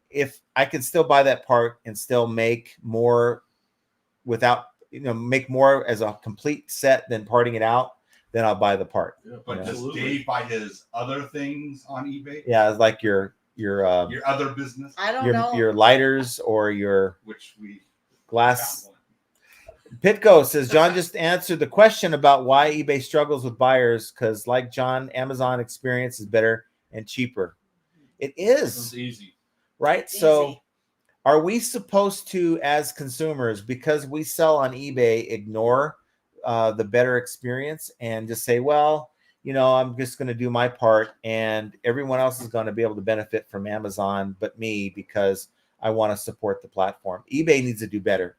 if I can still buy that part and still make more without, make more as a complete set than parting it out, then I'll buy the part. Yeah, But does absolutely. Dave buy his other things on eBay? Yeah, it's like your Your other business, I don't know. your lighters or your which we glass. found one. Pitco says, John just answered the question about why eBay struggles with buyers, because like John, Amazon experience is better and cheaper. It It's is, easy. right? It's So easy. are we supposed to, as consumers, because we sell on eBay, ignore the better experience and just say, well, I'm just going to do my part and everyone else is going to be able to benefit from Amazon but me, because I want to support the platform. eBay needs to do better.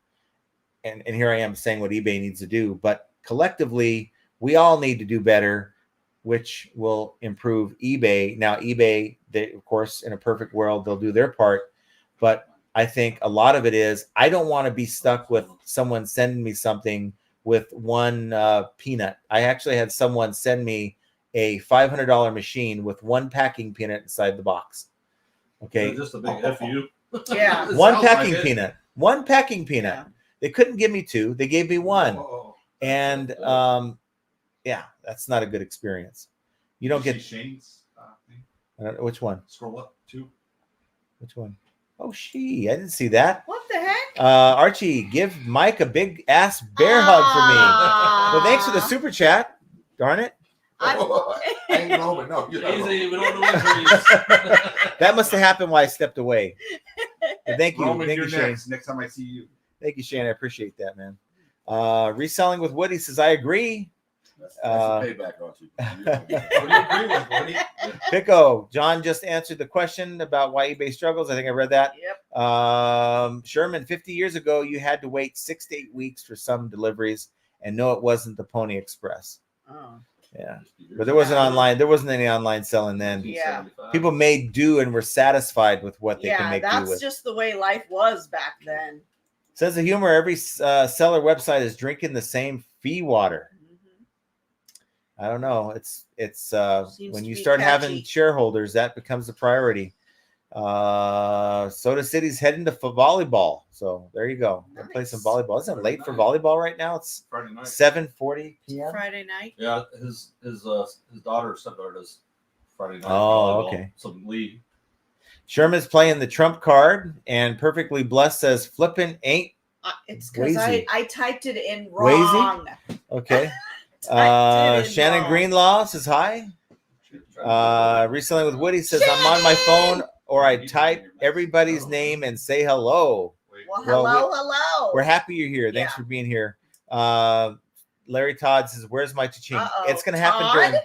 And here I am saying what eBay needs to do, but collectively, we all need to do better, which will improve eBay. Now, eBay, they, of course, in a perfect world, they'll do their part, but I think a lot of it is, I don't want to be stuck with someone sending me something with one peanut. I actually had someone send me a $500 machine with one packing peanut inside the box. Okay. Just a big FU. Yeah. It One sounds packing like it. peanut. One packing peanut. Yeah. They couldn't give me two. They gave me one. Whoa. And yeah, that's not a good experience. You don't Did get see Shane's thing? I don't know, which one? Scroll up too. Which one? Oh, I didn't see that. What the heck? Archie, give Mike a big ass bear hug for me. Well, thanks for the super chat. Darn it. I ain't Roman. No, you're not Easy. Roman. We don't know injuries. That must have happened while I stepped away. But thank you. Roman, Thank you're you, Shane. next time I see you. Thank you, Shane. I appreciate that, man. Reselling with Woody says, I agree. That's the payback, Archie. What do you agree with, Woody? Pico, John just answered the question about why eBay struggles. I think I read that. Yep. Sherman, 50 years ago, you had to wait 6 to 8 weeks for some deliveries, and no, it wasn't the Pony Express. Oh. Yeah, but there wasn't any online selling then. Yeah. People made do and were satisfied with what they can Yeah, make do that's with. just the way life was back then. Sense of humor, every seller website is drinking the same fee water. Mhm. I don't know. It's Seems when to you be start catchy. having shareholders, that becomes a priority. Soda City's heading to volleyball, so there you go. They'll play some Nice. volleyball. Isn't it late for volleyball right now? It's Friday night. 7:40 p.m. Friday night. Yeah, his daughter, stepdaughter does Friday night. Oh, volleyball, okay. Some league. Sherman's playing the trump card, and Perfectly Blessed says flippin' ain't It's because Wazy. I typed it in Wazy? wrong. okay. Typed it in Shannon wrong. Greenlaw says hi. Reselling with Woody says I'm on my phone, or I type everybody's name and say hello. Well, Well, hello. We're happy you're here. Thanks Yeah. for being here. Larry Todd says, "Where's my cha-ching?" Uh-oh. It's gonna happen Todd?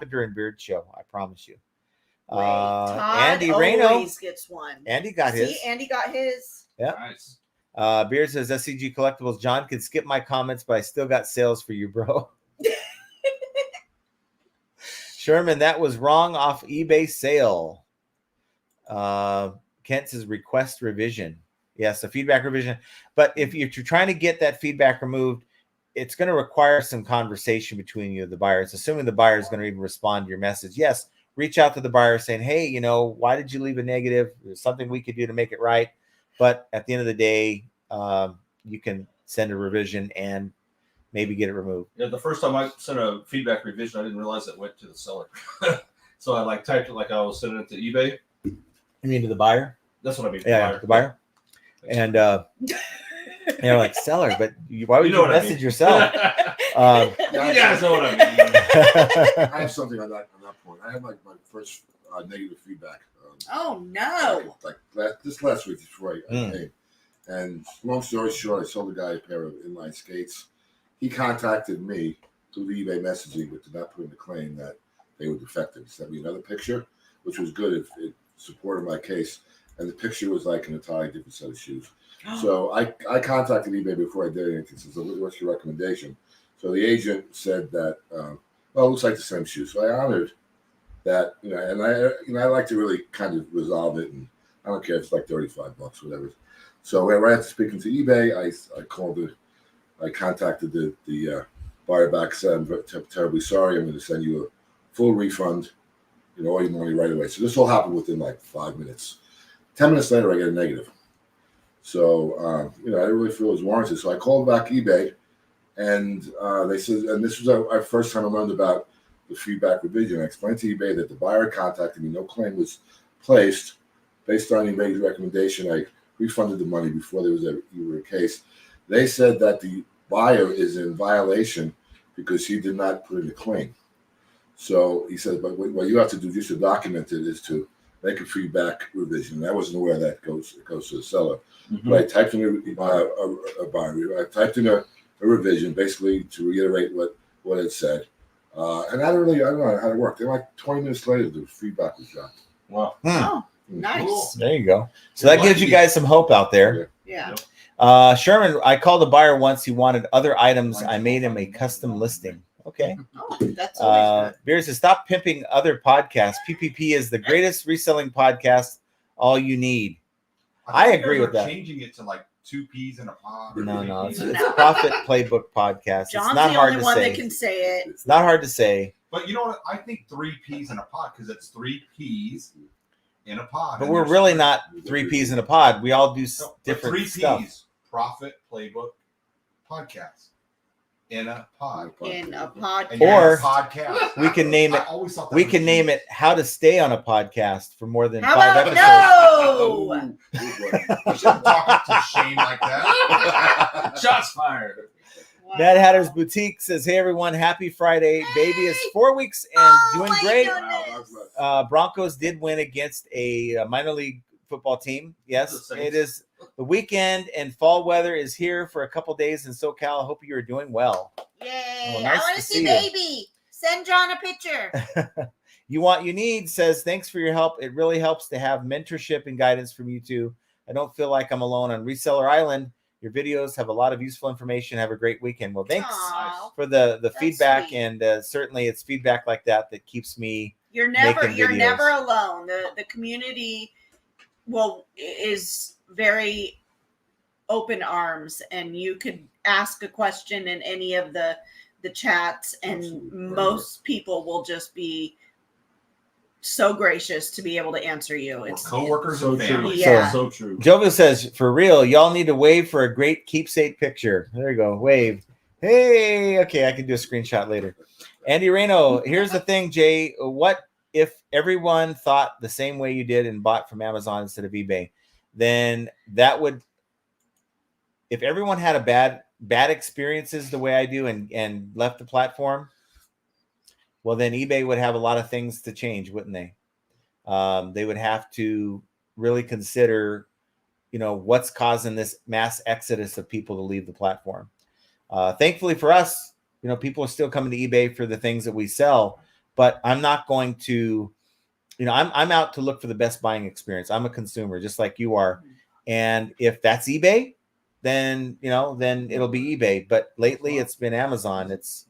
during Beard Show. I promise you. Wait, Todd Andy Reno. always gets one. Andy got his. See, Andy got his. Nice. Beard says SCG Collectibles. John can skip my comments, but I still got sales for you, bro. Sherman, that was wrong off eBay sale. Kent says request revision. Yes, a feedback revision. But if you're trying to get that feedback removed, it's going to require some conversation between you and the buyer. It's assuming the buyer is going to even respond to your message. Yes, reach out to the buyer saying, hey, why did you leave a negative? There's something we could do to make it right. But at the end of the day, you can send a revision and maybe get it removed. Yeah, the first time I sent a feedback revision, I didn't realize it went to the seller. So I typed it like I was sending it to eBay. You mean to the buyer? That's what I mean. Yeah, the buyer. And you're like seller, but why would you message yourself? You guys know what I mean. I have something on that point. I had like my first negative feedback. Oh no! This last week before I came, and long story short, I sold a guy a pair of inline skates. He contacted me through the eBay messaging, but did not put in the claim that they were defective. He sent me another picture, which was good. It supported my case, and the picture was like an entirely different set of shoes. So I contacted eBay before I did anything. So what's your recommendation? So the agent said that, well, it looks like the same shoe. So I honored that, and I like to really kind of resolve it, and I don't care if it's like $35, whatever. So right after speaking to eBay, I contacted the buyer back, said, I'm terribly sorry. I'm going to send you a full refund, all your money right away. So this all happened within like 5 minutes. 10 minutes later, I get a negative. So, I didn't really feel it was warranted. So I called back eBay, and they said, and this was our first time I learned about the feedback revision. I explained to eBay that the buyer contacted me, no claim was placed. Based on eBay's recommendation, I refunded the money before there was even a case. They said that the buyer is in violation because he did not put in a claim. So he said, but what you have to do just to document it is to make a feedback revision. I wasn't aware that it goes to the seller. Mm-hmm. But I typed in I typed in a revision, basically to reiterate what it said. And I don't know how it worked. Then like 20 minutes later, the feedback was dropped. Wow. Oh, nice. Cool. There you go. So that gives you guys some hope out there. Yeah. Sherman, I called a buyer once. He wanted other items. I made him a custom listing. Okay. Oh, that's always good. Beer says, stop pimping other podcasts. PPP is the greatest reselling podcast. All you need. I agree with that. Changing it to like 2 peas in a pod. No, it's Profit Playbook Podcast. John's it's not the hard only to one say. that can say it. It's not hard to say. But you know what? I think 3 peas in a pod because it's 3 peas in a pod. But we're really not 3 peas in a pod. We all do different 3 stuff. Ps, Profit Playbook Podcast. In a pod. In a podcast. Or podcast. We can name it. We can name it "How to Stay on a Podcast" for more than 5 episodes. No. You shouldn't talk to Shane like that. Shots fired. Wow. Mad Hatter's Boutique says, "Hey everyone, happy Friday! Baby is 4 weeks and doing great. Broncos did win against a minor league football team. Yes, it is the weekend and fall weather is here for a couple days in SoCal. I hope you are doing well. Yay! Well, nice I want to see baby. Send John a picture. You Want You Need says, thanks for your help. It really helps to have mentorship and guidance from you two. I don't feel like I'm alone on Reseller Island. Your videos have a lot of useful information. Have a great weekend. Well, thanks for the feedback, sweet. And certainly it's feedback like that keeps me. You're never alone. The community is very open arms, and you could ask a question in any of the chats, and Absolutely. most people will just be so gracious to be able to answer you. It's coworkers So and true. family. Yeah. So true. Jovial says, for real, y'all need to wave for a great keepsake picture. There you go. Wave. Hey, okay, I can do a screenshot later. Andy Reno, here's the thing, Jay. What if everyone thought the same way you did and bought from Amazon instead of eBay? Then that would, if everyone had a bad experiences the way I do and left the platform, well, then eBay would have a lot of things to change, wouldn't they? They would have to really consider, what's causing this mass exodus of people to leave the platform. Thankfully for us, people are still coming to eBay for the things that we sell, but I'm not going to, I'm out to look for the best buying experience. I'm a consumer just like you are. And if that's eBay, then it'll be eBay. But lately it's been Amazon. It's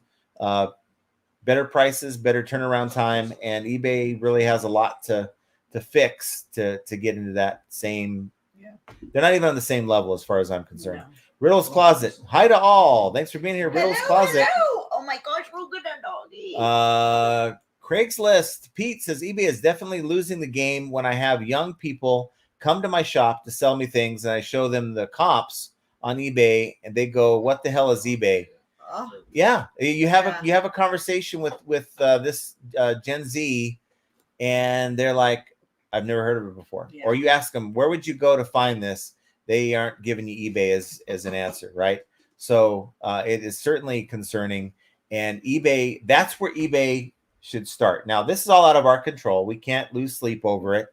better prices, better turnaround time, and eBay really has a lot to fix to get into that same. Yeah. They're not even on the same level as far as I'm concerned. No. Riddle's Closet. Hi to all. Thanks for being here, Riddle's Closet. Hello. Oh my gosh, we're good at doggy. Craigslist. Pete says eBay is definitely losing the game when I have young people come to my shop to sell me things and I show them the comps on eBay and they go, "What the hell is eBay?" Oh, Yeah, you have a conversation with this Gen Z, and they're like, I've never heard of it before. Yeah. Or you ask them, where would you go to find this? They aren't giving you eBay as an answer, right? So it is certainly concerning. And eBay, that's where eBay should start. Now, this is all out of our control. We can't lose sleep over it.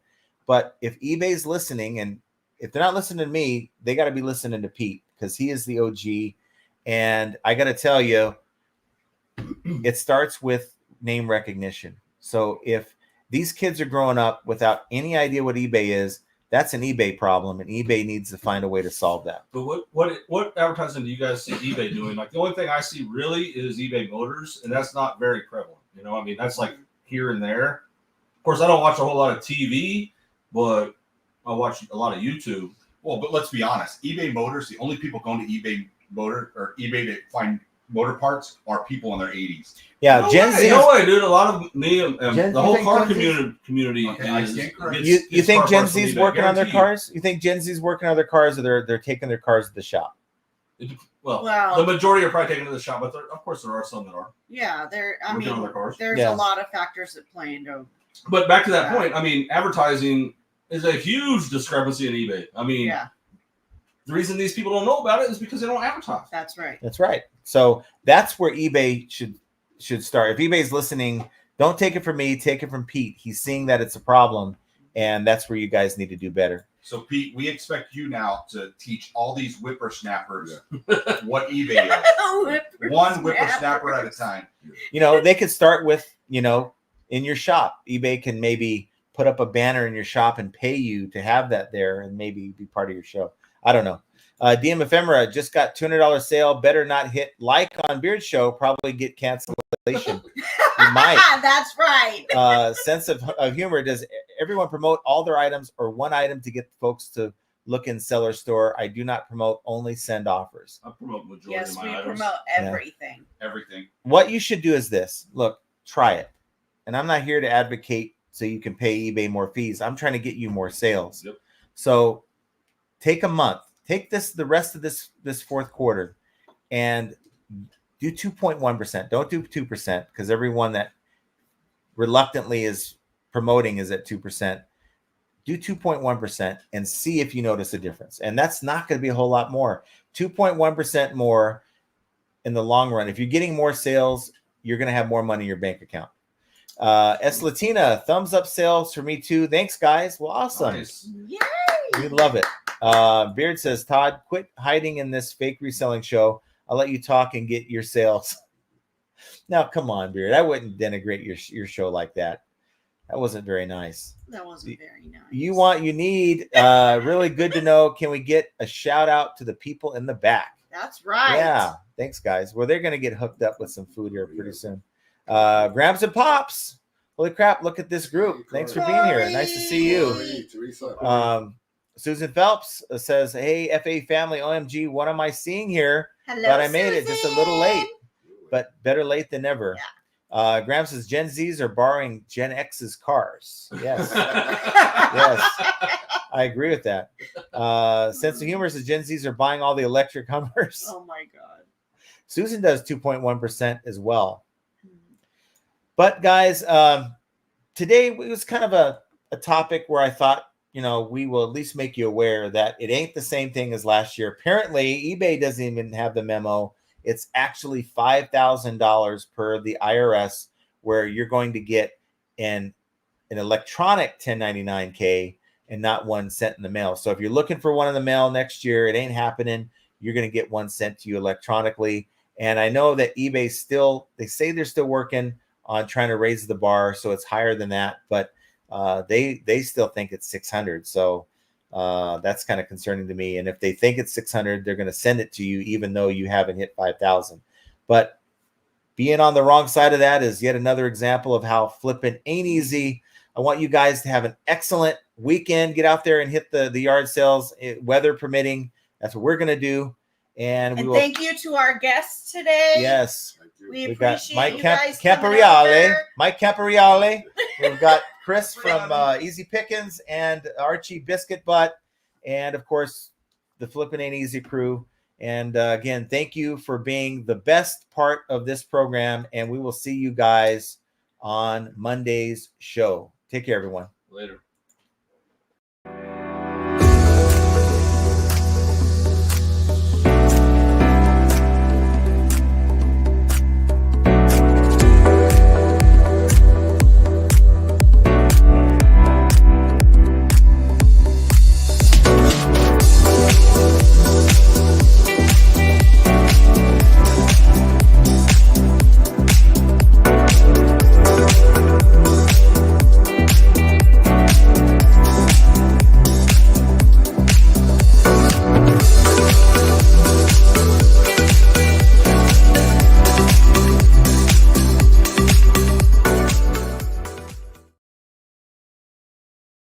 But if eBay's listening, and if they're not listening to me, they got to be listening to Pete, because he is the OG. And I got to tell you, it starts with name recognition. So if these kids are growing up without any idea what eBay is, that's an eBay problem, and eBay needs to find a way to solve that. But what advertising do you guys see eBay doing? Like, the only thing I see really is eBay Motors, and that's not very prevalent. You know, I mean, that's like here and there. Of course, I don't watch a whole lot of TV, but I watch a lot of YouTube. Well, but let's be honest. eBay Motors, the only people going to eBay eBay to find motor parts are people in their 80s. Yeah, Gen Z. No way, dude. A lot of me, Gen- the you whole think car Gen Z- community Okay, I is. stand corrected. You think car Gen parts from Z's eBay, working on their guaranteed. cars? You think Gen Z's working on their cars, or they're taking their cars to the shop? Well, Well- the majority are probably taken to the shop, but of course there are some that are Yeah, I working on mean, their cars. there's Yeah. a lot of factors that play into. But back to that Yeah. point, I mean, advertising is a huge discrepancy in eBay. I mean, Yeah, the reason these people don't know about it is because they don't advertise. that's right. That's right. So that's where eBay should start. If eBay's listening, don't take it from me, take it from Pete. He's seeing that it's a problem, and that's where you guys need to do better. So, Pete, we expect you now to teach all these whippersnappers what eBay is. One whippersnapper at a time. You know, they could start with, in your shop. eBay can maybe put up a banner in your shop and pay you to have that there and maybe be part of your show. I don't know. DM Ephemera just got $200 sale. Better not hit like on Beard Show. Probably get cancellation. You might. That's right. Sense of humor. Does everyone promote all their items or one item to get folks to look in seller store? I do not promote, only send offers. I promote majority Yes, of my we items. promote everything. Everything. What you should do is this. Look, try it. And I'm not here to advocate so you can pay eBay more fees. I'm trying to get you more sales. Yep. So take a month. Take the rest of this fourth quarter and do 2.1%. Don't do 2%, because everyone that reluctantly is promoting is at 2%. Do 2.1% and see if you notice a difference. And that's not going to be a whole lot more. 2.1% more in the long run. If you're getting more sales, you're going to have more money in your bank account. S Latina, thumbs up sales for me too. Thanks, guys. Well, awesome. Nice. Yay! We love it. Beard says, Todd, quit hiding in this fake reselling show. I'll let you talk and get your sales. Now, come on, Beard. I wouldn't denigrate your show like that. That wasn't very nice. That wasn't very nice. You need really good to know. Can we get a shout out to the people in the back? That's right. Yeah. Thanks, guys. Well, they're going to get hooked up with some food here pretty soon. Grams and Pops. Holy crap. Look at this group. Thanks for being here. Nice to see you. Hey, Teresa. Susan Phelps says, hey, FA family, OMG, what am I seeing here? Hello, Glad I made it. Just a little late, Susan. but better late than never. Graham says, Gen Zs are borrowing Gen X's cars. Yes. Yes. I agree with that. Sense of Humor says, Gen Zs are buying all the electric Hummers. Oh, my God. Susan does 2.1% as well. But, guys, today it was kind of a topic where I thought, we will at least make you aware that it ain't the same thing as last year. Apparently, eBay doesn't even have the memo. It's actually $5,000 per the IRS, where you're going to get an electronic 1099K and not one sent in the mail. So if you're looking for one in the mail next year, it ain't happening. You're going to get one sent to you electronically. And I know that eBay they say they're still working on trying to raise the bar so it's higher than that, but they still think it's 600. So that's kind of concerning to me. And if they think it's 600, they're going to send it to you, even though you haven't hit 5,000. But being on the wrong side of that is yet another example of how flipping ain't easy. I want you guys to have an excellent weekend. Get out there and hit the yard sales, weather permitting. That's what we're going to do. And we will. Thank you to our guests today. Yes. We We've got appreciate Mike you guys coming out Capariale. there. Mike Capariale. We've got Chris from Easy Pickens and Archie Biscuit Butt. And, of course, the Flippin' Ain't Easy crew. And, again, thank you for being the best part of this program. And we will see you guys on Monday's show. Take care, everyone. Later.